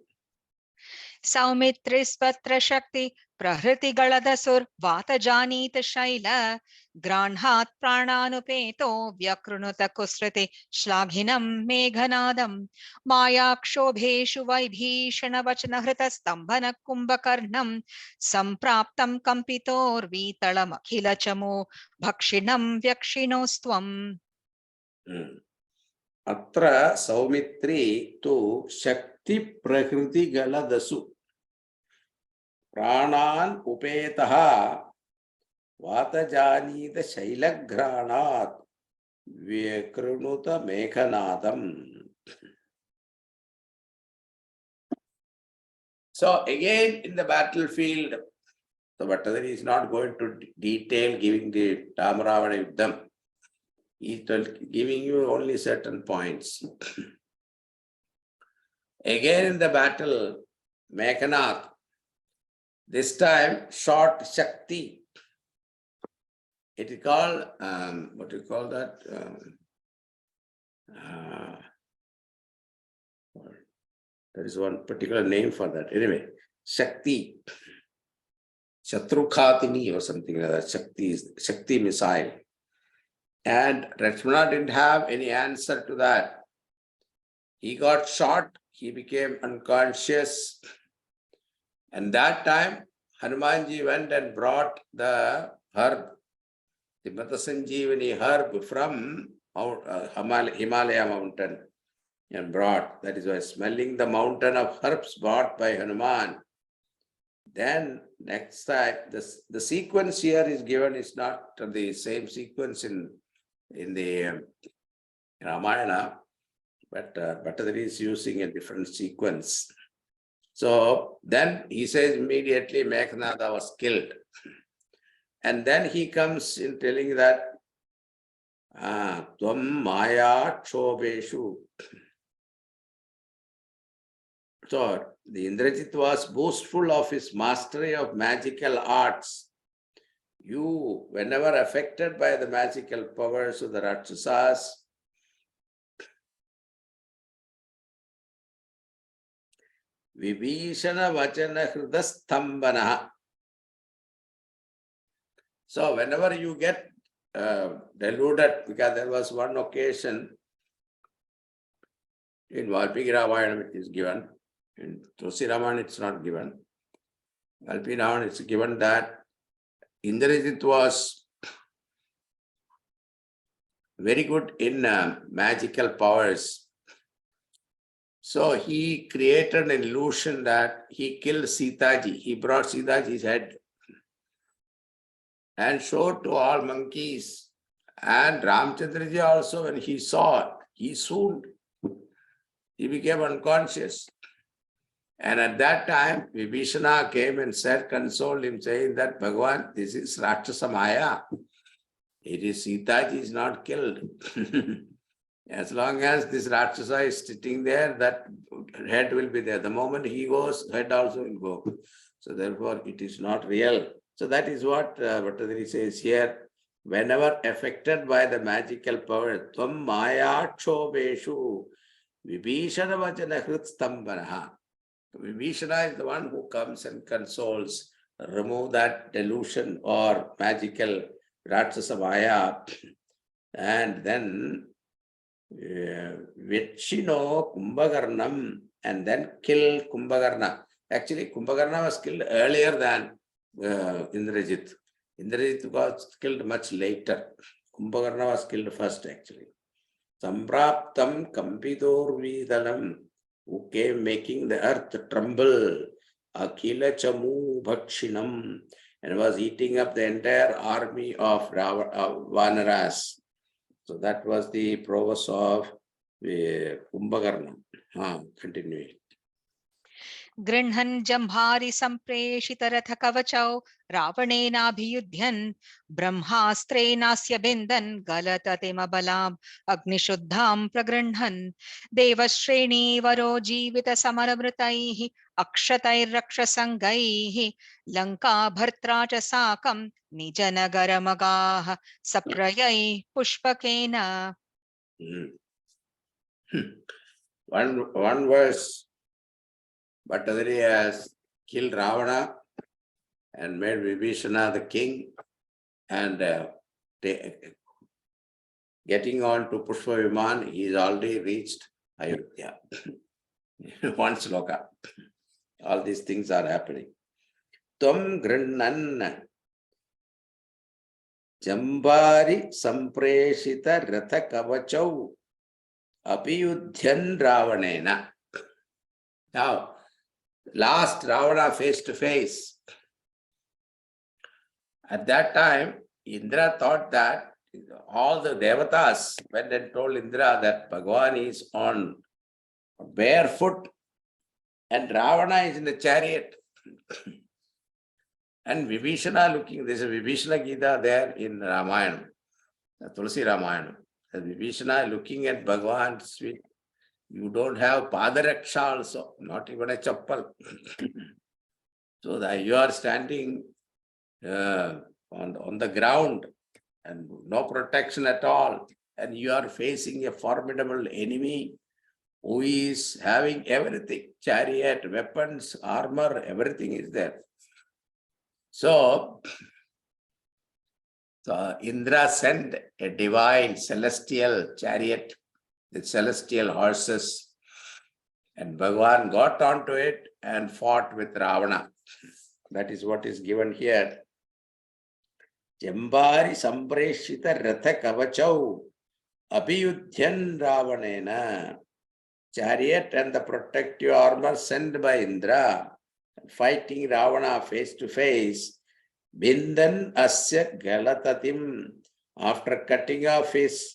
सौमित्रिस्वत्र शक्ति प्रहृतिगळदसुर वातजानीत शैल ग्राह्णात् प्राणानुपेतो व्यकृणुत कुसृते श्लाघिनं मेघनादं मायाक्षोभेषु वैभीषणवचनहृतस्तम्भन कुम्भकर्णं सम्प्राप्तं कम्पितोर्वीतळमखिलचमो भक्षिणं व्यक्षिणोस्त्वम्. Atra Saumitri tu Shakti Prakriti Galadasu Pranan Upetaha Vatajanita Shailagranat Vyakrunuta Mekhanadam. So again in the battlefield, the Bhattadari is not going to detail giving the Ramaravana Yuddham. He is giving you only certain points. Again in the battle, Meghanath, this time short Shakti. It is called, what do you call that? There is one particular name for that. Anyway, Shakti. Shatrukhatini or something like that. Shakti missile. And Lakshmana didn't have any answer to that. He got shot. He became unconscious. And that time, Hanumanji went and brought the herb, the Matasanjeevani herb from Himalaya mountain and brought. That is why smelling the mountain of herbs brought by Hanuman. Then next time, the sequence here is given is not the same sequence in the Ramayana, but Bhattadari is using a different sequence. So then he says immediately Meghnada was killed. And then he comes in telling that Tvam Maya Chobeshu. So the Indrajit was boastful of his mastery of magical arts. You, whenever affected by the magical powers of the Rakshasas, Vibhishana Vachana Hridastambana. So whenever you get deluded, because there was one occasion in Valmiki Ramayana it is given, in Tulsi Ramayana it's not given. Valmiki Ramayana it's given that Indrajit was very good in magical powers. So he created an illusion that he killed Sitaji. He brought Sitaji's head and showed to all monkeys. And Ramchandraji also, when he saw it, he swooned. He became unconscious. And at that time, Vibhishana came and said, consoled him, saying that, Bhagavan, this is Rakshasa Maya. It is Sitaji is not killed. As long as this Rakshasa is sitting there, that head will be there. The moment he goes, head also will go. So therefore, it is not real. So that is what Bhattadari says here. Whenever affected by the magical power, Tvam Maya Chobeshu Vibhishana Vachana Hritstambanaha. Vibhishana is the one who comes and consoles, remove that delusion or magical Rakshasa Maya, and then Vechino Kumbhakarnam, and then kill Kumbhakarna. Actually, Kumbhakarna was killed earlier than Indrajit. Indrajit was killed much later. Kumbhakarna was killed first, actually. Sampraptam Kampitor Vidalam, who came making the earth tremble, Akila Chamu Bhakshinam, and was eating up the entire army of Vanaras. So that was the prowess of Kumbhakarna. Continuing. गृह्णन् जम्भारि सम्प्रेषित रथ कवचौ रावणेनाभियुध्यन् ब्रह्मास्त्रेणास्य बिन्दन् गलततिमबलाम् अग्निशुद्धां प्रगृह्णन् देवश्रेणीवरो जीवित समरमृतैः अक्षतैर्रक्षसङ्गैः लङ्काभर्त्रा च साकं निजनगरमगाः सप्रयै पुष्पकेन. One verse. Bhattadari has killed Ravana and made Vibhishana the king, and getting on to Pushpa Viman, he is already reached Ayodhya. One sloka. All these things are happening. Tvam Grinnan Jambari Sampreshita Ratha Kavachau apiyudhyan Ravanena. Now, last Ravana face to face. At that time, Indra thought that all the devatas went and told Indra that Bhagavan is on barefoot and Ravana is in the chariot. And Vibhishana looking, there's a Vibhishana Gita there in Ramayana, Tulsi Ramayana. Vibhishana looking at Bhagavan, sweet. You don't have Padaraksha also, not even a chappal. So that you are standing on the ground and no protection at all. And you are facing a formidable enemy who is having everything, chariot, weapons, armor, everything is there. So Indra sent a divine celestial chariot with celestial horses, and Bhagavan got onto it and fought with Ravana. That is what is given here. Jambari sampreshita ratha kavachau abhiyudhyan Ravanena. Chariot and the protective armor sent by Indra, fighting Ravana face to face. Bindan asya galatatim. After cutting off his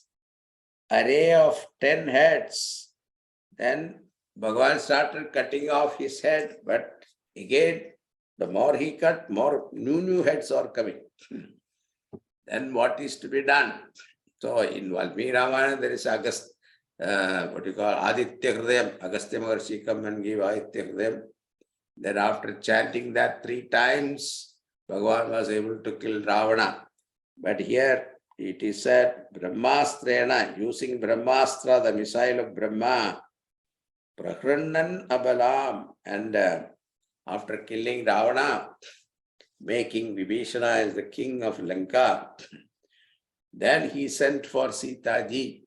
array of 10 heads, then Bhagavan started cutting off his head, but again, the more he cut, more new heads are coming. Then what is to be done? So in Valmiki Ramayana, there is what you call Aditya Hridayam. Agastya Maharshi come and give Aditya Hridayam. Then after chanting that 3 times, Bhagavan was able to kill Ravana. But here it is said, Brahmastrena, using Brahmastra, the missile of Brahma, Prahrannan Abalam, and after killing Ravana, making Vibhishana as the king of Lanka, then he sent for Sita ji.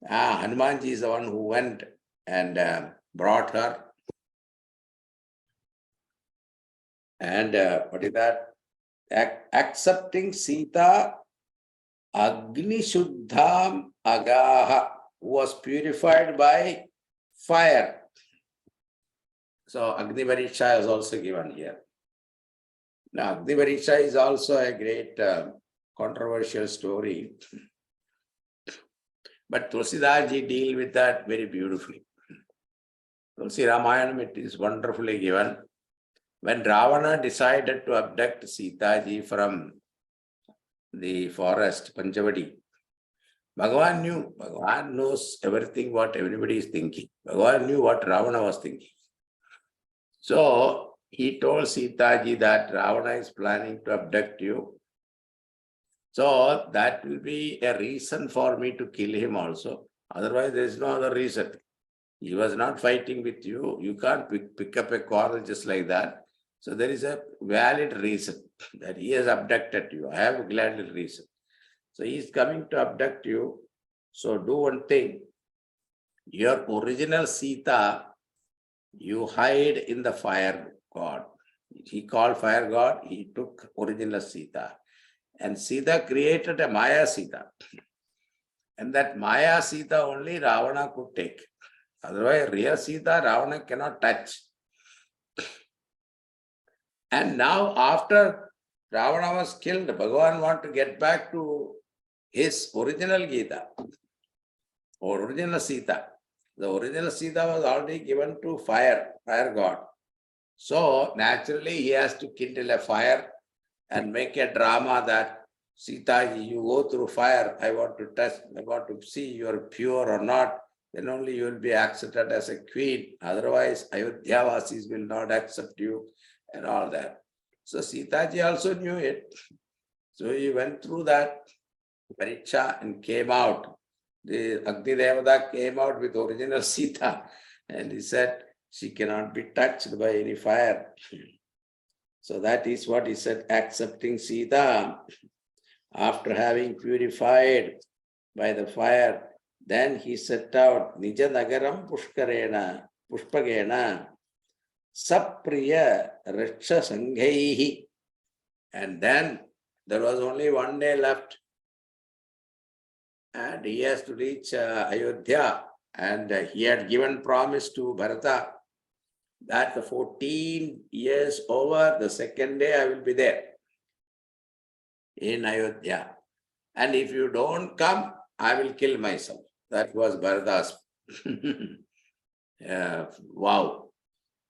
Hanumanji is the one who went and brought her. And what is that? Accepting Sita Agni Shuddham Agaha, who was purified by fire. So Agni Variksha is also given here. Now Agni Variksha is also a great controversial story. But Tulsidas-ji deal with that very beautifully. Tulsi Ramayana, it is wonderfully given. When Ravana decided to abduct Sita-ji from the forest, Panchavati, Bhagavan knew, Bhagavan knows everything what everybody is thinking. Bhagavan knew what Ravana was thinking. So he told Sita-ji that Ravana is planning to abduct you. So that will be a reason for me to kill him also. Otherwise, there is no other reason. He was not fighting with you. You can't pick up a quarrel just like that. So there is a valid reason that he has abducted you. I have a valid reason. So he is coming to abduct you. So do one thing. Your original Sita, you hide in the fire god. He called fire god. He took original Sita. And Sita created a Maya Sita. And that Maya Sita only Ravana could take. Otherwise, real Sita, Ravana cannot touch. And now, after Ravana was killed, Bhagavan wanted to get back to his original Gita, or original Sita. The original Sita was already given to fire god. So, naturally, he has to kindle a fire and make a drama that Sita, you go through fire, I want to test, I want to see you are pure or not, then only you will be accepted as a queen. Otherwise, Ayodhyavasis will not accept you and all that. So Sita ji also knew it. So he went through that Pariksha and came out. The Agni Devata came out with original Sita and he said, she cannot be touched by any fire. So that is what he said, accepting Sita. After having purified by the fire, then he set out Nija Nagaram Pushpagena Sapriya Raksha Sanghaihi. And then there was only one day left. And he has to reach Ayodhya. And he had given promise to Bharata that the 14 years over, the second day I will be there in Ayodhya. And if you don't come, I will kill myself. That was Bharata's vow.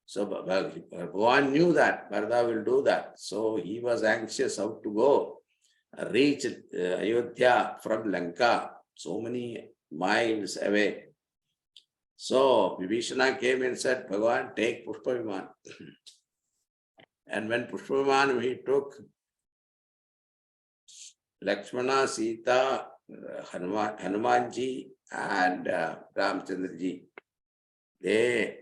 So Bhagavan knew that Bharata will do that. So he was anxious how to go, reach Ayodhya from Lanka, so many miles away. So Vibhishana came and said, Bhagavan, take Pushpa Viman. And when Pushpa Viman he took, Lakshmana, Sita, Hanumanji and Ramchandraji, they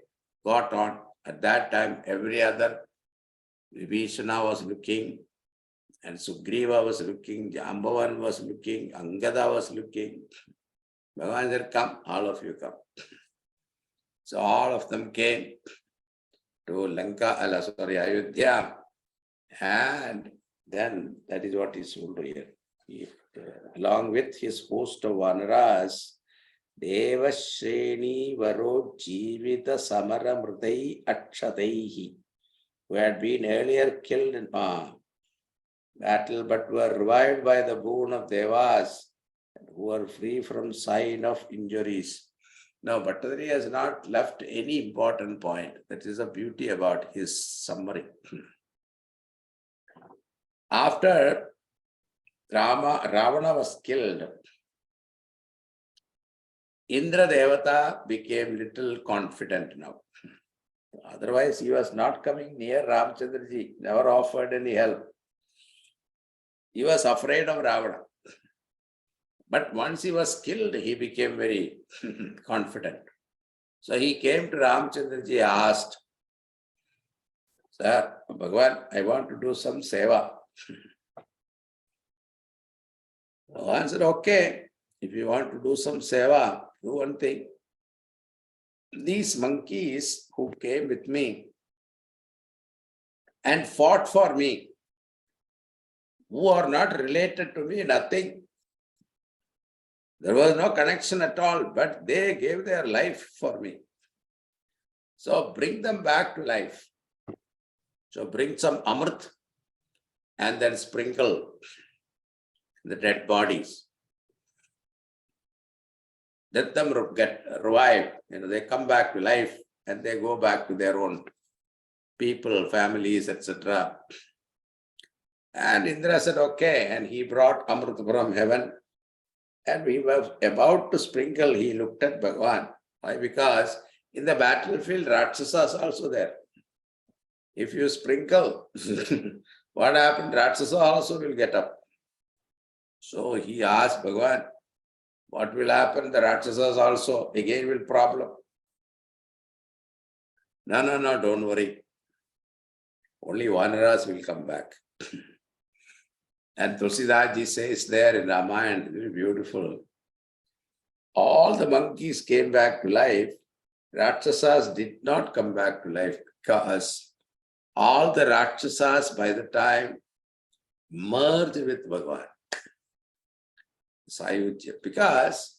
got on. At that time, every other Vibhishana was looking, and Sugriva was looking, Jambavan was looking, Angada was looking. Bhagavan said, come, all of you come. So all of them came to Ayodhya, and then that is what is told here. Along with his host of Vanaras, Deva Shreni Varo Jivita Samara Mridai Akshataihi, who had been earlier killed in battle but were revived by the boon of Devas, and who were free from sign of injuries. Now, Bhattacharya has not left any important point. That is the beauty about his summary. After Ravana was killed, Indra Devata became little confident now. Otherwise, he was not coming near Ramchandraji, never offered any help. He was afraid of Ravana. But once he was killed, he became very confident. So he came to Ramchandraji, asked, Sir, Bhagavan, I want to do some seva. Bhagavan said, okay, if you want to do some seva, do one thing. These monkeys who came with me and fought for me, who are not related to me, nothing. There was no connection at all, but they gave their life for me. So bring them back to life. So bring some amrit and then sprinkle the dead bodies. Let them get revived. They come back to life and they go back to their own people, families, etc. And Indra said, okay. And he brought amrit from heaven. And he was about to sprinkle. He looked at Bhagavan. Why? Because in the battlefield, Rakshasas also there. If you sprinkle, what happened? Rakshasa also will get up. So he asked Bhagavan, what will happen? The Rakshasas also again will problem. No, don't worry. Only Vanaras will come back. And Tulsidaji says there in Ramayana, very beautiful. All the monkeys came back to life. Rakshasas did not come back to life because all the Rakshasas by the time merged with Bhagavan. Sayujya, because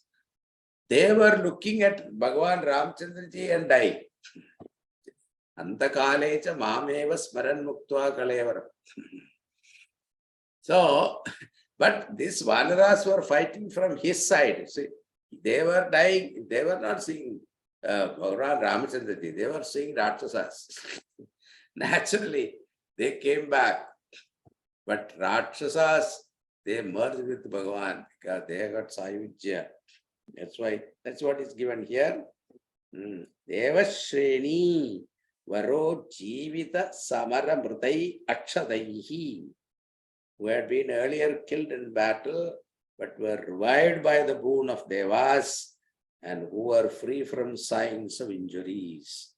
they were looking at Bhagavan Ramchandraji and died. Antakalecha mameva smaran muktva kalevaram. So, but these Vanaras were fighting from his side. See, they were dying, they were not seeing Bhagavan Ramachandraji, they were seeing Rakshasas. Naturally, they came back. But Rakshasas, they merged with Bhagavan because they got Sayujya. That's why, that's what is given here. Deva Shreni Varo Jivita Samara Mritai Akshadaihi, who had been earlier killed in battle, but were revived by the boon of Devas and who were free from signs of injuries.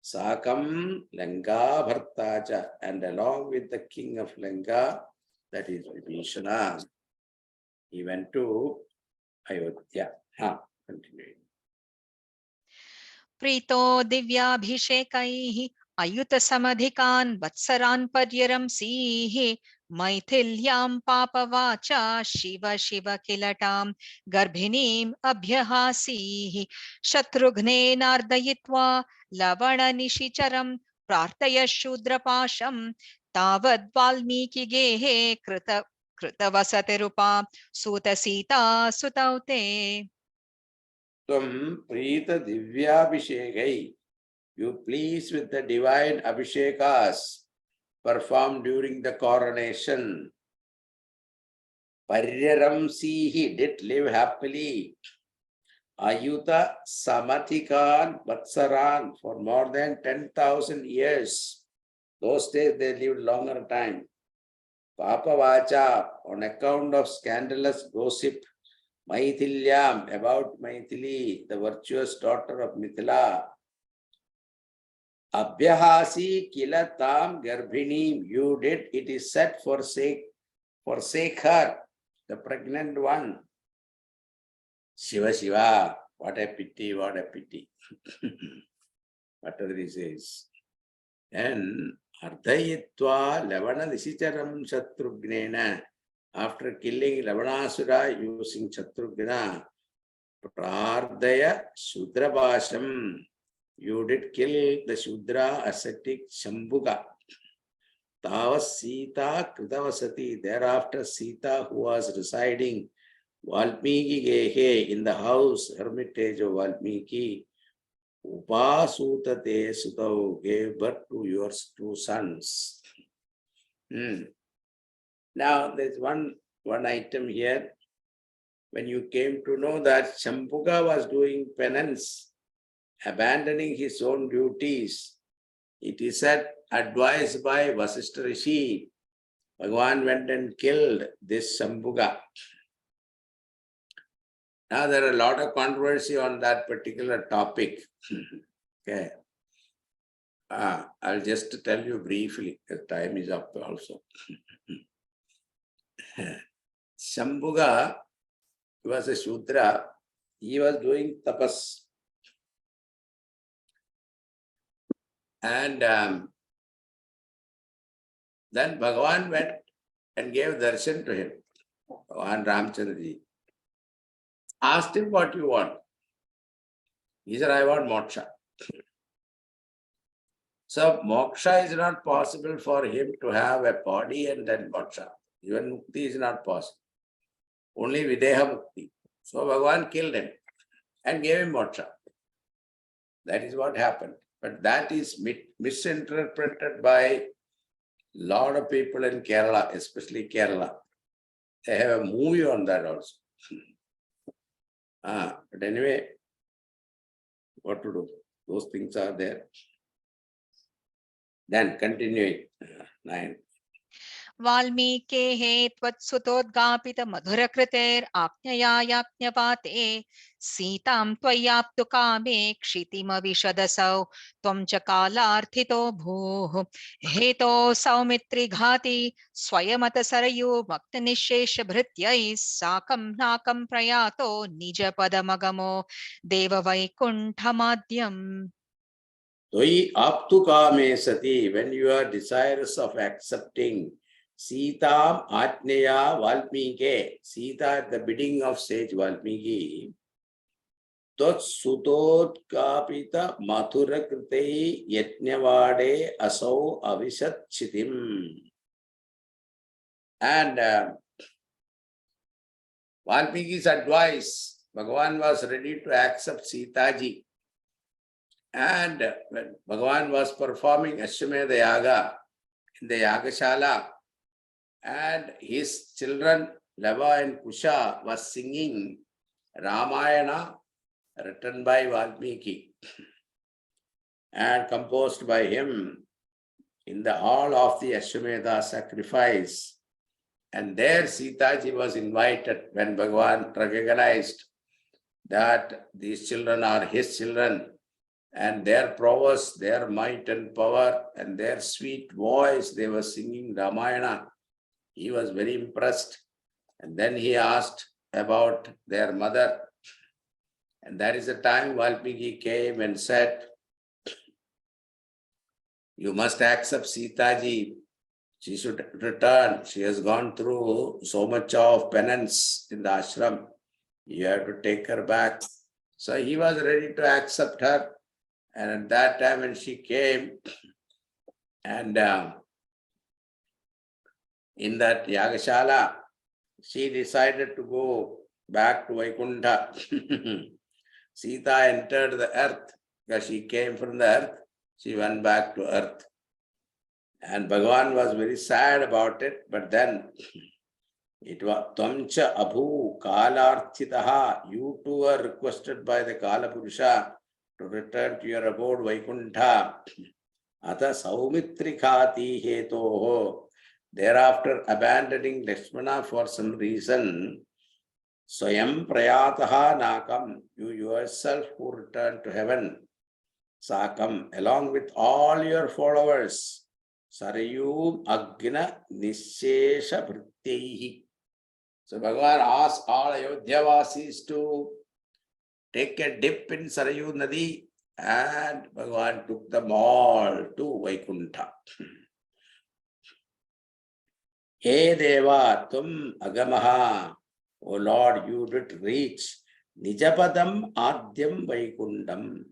Sakam Lanka Bhartacha, and along with the king of Lanka, that is Vibhishana, he went to Ayodhya. Continuing. Preeto दिव्याभिषेकैः अयुतसमधिकान् वत्सरान् पर्यरंसीः मैथिल्यां पापवाचा Shiv Shiv किलटां गर्भिणीम् अभ्यहासीः शत्रुघ्नेनार्दयित्वा लवणनिशिचरं प्रार्थय शूद्रपाशं तावद् वाल्मीकिगेहे कृतवसतिरुपा सूतसीता सुतौ ते Tvam Preeta Divyabhishekai. You please with the divine abhishekas performed during the coronation. Paryaramsihi did live happily. Ayuta Samathikan Vatsaran for more than 10,000 years. Those days they lived longer time. Papavacha on account of scandalous gossip. Maithilyam about Maithili, the virtuous daughter of Mithila. Abhyahasi kilatam garbhinim. You did, it is said, forsake her, the pregnant one. Shiva Shiva, what a pity, what a pity. Whatever he says. And Ardhayitva Lavana Disicharam Shatrugnena. After killing Lavanasura using Shatrughna, Prardaya Shudrabhasham. You did kill the Shudra ascetic Shambhuga. Tavas Sita Kritavasati. Thereafter, Sita, who was residing Valmiki Gehe in the house, hermitage of Valmiki, Upasutate Sutau gave birth to your two sons. Now, there's one item here. When you came to know that Shambhuga was doing penance, abandoning his own duties, it is said, advised by Vasishtha Rishi, Bhagavan went and killed this Shambhuga. Now there are a lot of controversy on that particular topic. Okay. I'll just tell you briefly, the time is up also. Shambhuga was a Shudra. He was doing tapas. And then Bhagavan went and gave darshan to him. Bhagavan Ramchandraji asked him, what you want? He said, I want moksha. So moksha is not possible for him to have a body and then moksha. Even mukti is not possible. Only videha mukti. So Bhagavan killed him and gave him moksha. That is what happened. But that is misinterpreted by a lot of people in Kerala, especially Kerala. They have a movie on that also. But anyway, what to do? Those things are there. Then continuing, 9. वाल्मीकेः त्वत्सुतोद्गापित मधुरकृतेर् आज्ञया याज्ञपाते सीतां त्वय्याप्तु कामे क्षितिमविशदसौ त्वं च कालार्थितो भूः हेतो सौमित्रिघाती स्वयमत सरयू भक्तनिःशेषभृत्यैः साकं नाकं प्रयातो निजपदमगमो देववैकुण्ठमाद्यम्. Toi aptu kame sati, when you are desirous of accepting Sita Atneya Valmike, Sita at the bidding of sage Valmiki, Tot Sutot Kapita Mathura Krite Yatnyavade Asau Avishat Chitim. And Valmiki's advice, Bhagavan was ready to accept Sita ji. And when Bhagavan was performing Ashwamedha Yaga in the Yagashala, and his children Lava and Kusha was singing Ramayana written by Valmiki and composed by him in the hall of the Ashwamedha sacrifice. And there Sita ji was invited when Bhagavan recognized that these children are his children. And their prowess, their might and power, and their sweet voice, they were singing Ramayana. He was very impressed. And then he asked about their mother. And that is the time Valmiki came and said, You must accept Sita ji. She should return. She has gone through so much of penance in the ashram. You have to take her back. So he was ready to accept her. And at that time when she came, and in that Yagashala, she decided to go back to Vaikuntha. Sita entered the earth because she came from the earth. She went back to earth. And Bhagavan was very sad about it, but then it was Tamcha Abhu Kalarthitaha. You too were requested by the Kala Purusha to return to your abode Vaikuntha. Atha Saumitrikati Hetoho. Thereafter, abandoning Lakshmana for some reason, Swayam Prayataha Nakam, you yourself who returned to heaven, Sakam, along with all your followers, Sarayum Agna Nishesha Bhrityehi. So Bhagavan asked all Ayodhyavasis to take a dip in Sarayu Nadi, and Bhagavan took them all to Vaikuntha. Hey Deva, Tum Agamaha, O Lord, you did reach Nijapadam Adyam Vaikundam,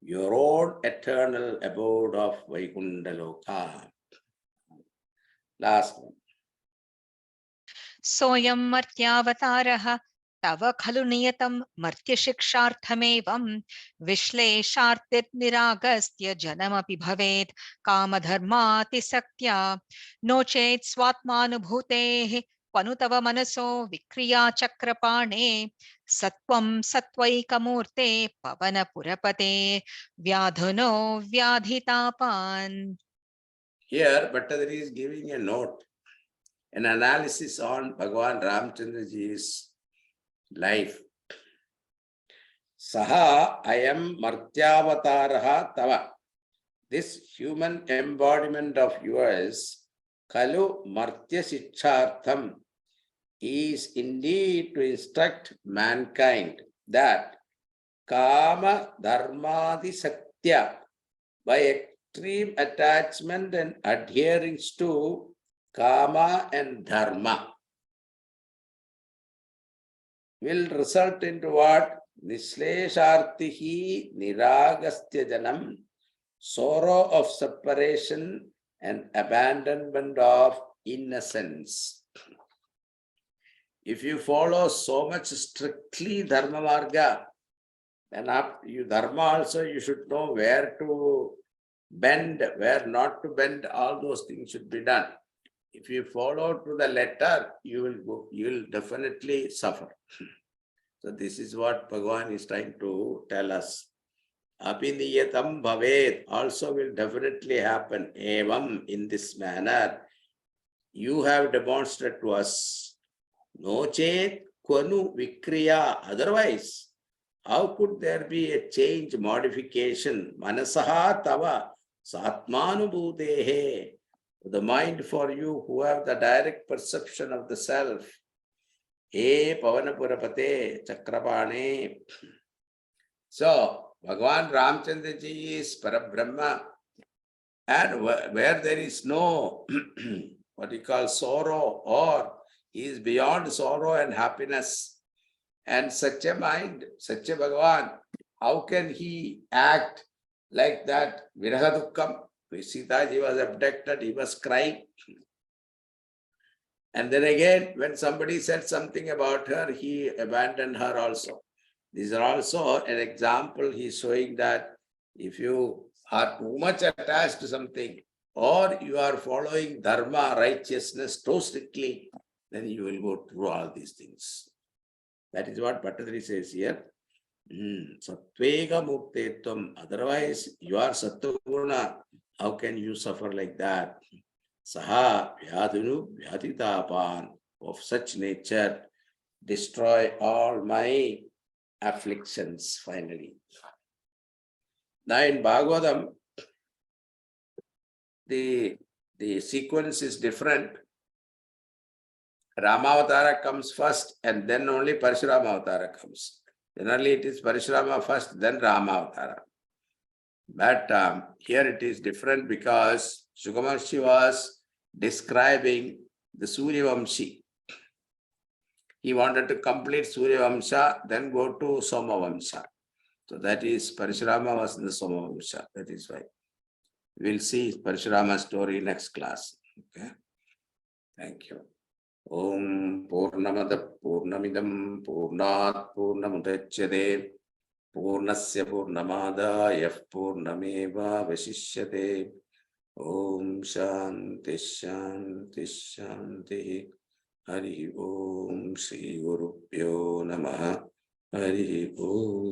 your own eternal abode of Vaikunda Loka. Last one. सोऽयं मर्त्यावतारः तव खलु नियतं मर्त्यशिक्षार्थमेवं विश्लेषार्थिर्निरागस्त्य जनमपि भवेत् कामधर्मातिसक्त्या no चेत् स्वात्मानुभूतेः क्वनु तव मनसो विक्रियाचक्रपाणे सत्त्वं सत्त्वैकमूर्ते पवनपुरपते व्याधुनो व्याधितापान्. Here, Bhattadari is giving a note, an analysis on Bhagavan Ramchandraji's life. Saha ayam martyavataraha tava. This human embodiment of yours, kalu martya sikshartham, is indeed to instruct mankind that kama dharmadi saktya, by extreme attachment and adherence to kama and dharma, will result into what? Nisleshartihi niragastya janam, sorrow of separation and abandonment of innocence. If you follow so much strictly dharma marga, then up you dharma also you should know where to bend, where not to bend. All those things should be done. If you follow to the letter, you will definitely suffer. So this is what Bhagavan is trying to tell us. Apiniyatam bhaved also will definitely happen. Evam, in this manner, you have demonstrated to us. No chet kwanu vikriya. Otherwise, how could there be a change, modification? Manasaha tava satmanubhutehe. The mind for you who have the direct perception of the self. He Pavanapurapate Chakrapane. So, Bhagavan Ramchandra ji is Parabrahma, and where there is no what you call sorrow, or he is beyond sorrow and happiness, and such a mind, such a Bhagavan, how can he act like that? Viraha Dukkam. Sita ji was abducted, he was crying. And then again, when somebody said something about her, he abandoned her also. These are also an example. He's showing that if you are too much attached to something, or you are following dharma, righteousness too strictly, then you will go through all these things. That is what Bhattadari says here. Sattvega muktetvam. Otherwise, you are sattva. How can you suffer like that? Saha vyadhunu vyadhitapan, of such nature, destroy all my afflictions finally. Now in Bhagavatam, the sequence is different. Ramavatara comes first and then only Parashurama Avatara comes. Generally it is Parashurama first, then Ramavatara. But here it is different because Shukamaharishi was describing the Suryavamshi. He wanted to complete Suryavamsha, then go to Somavamsha. So that is Parashurama was in the Somavamsha. That is why. We'll see Parashurama story next class. Okay. Thank you. Om Purnamada Purnamidam Purnat Purnamudachyate Purnasya Purnamadaya Purnameva Vasishyate. Om Shanti Shanti Shanti. Hari Om Shri Gurubhyo Namaha. Hari Om.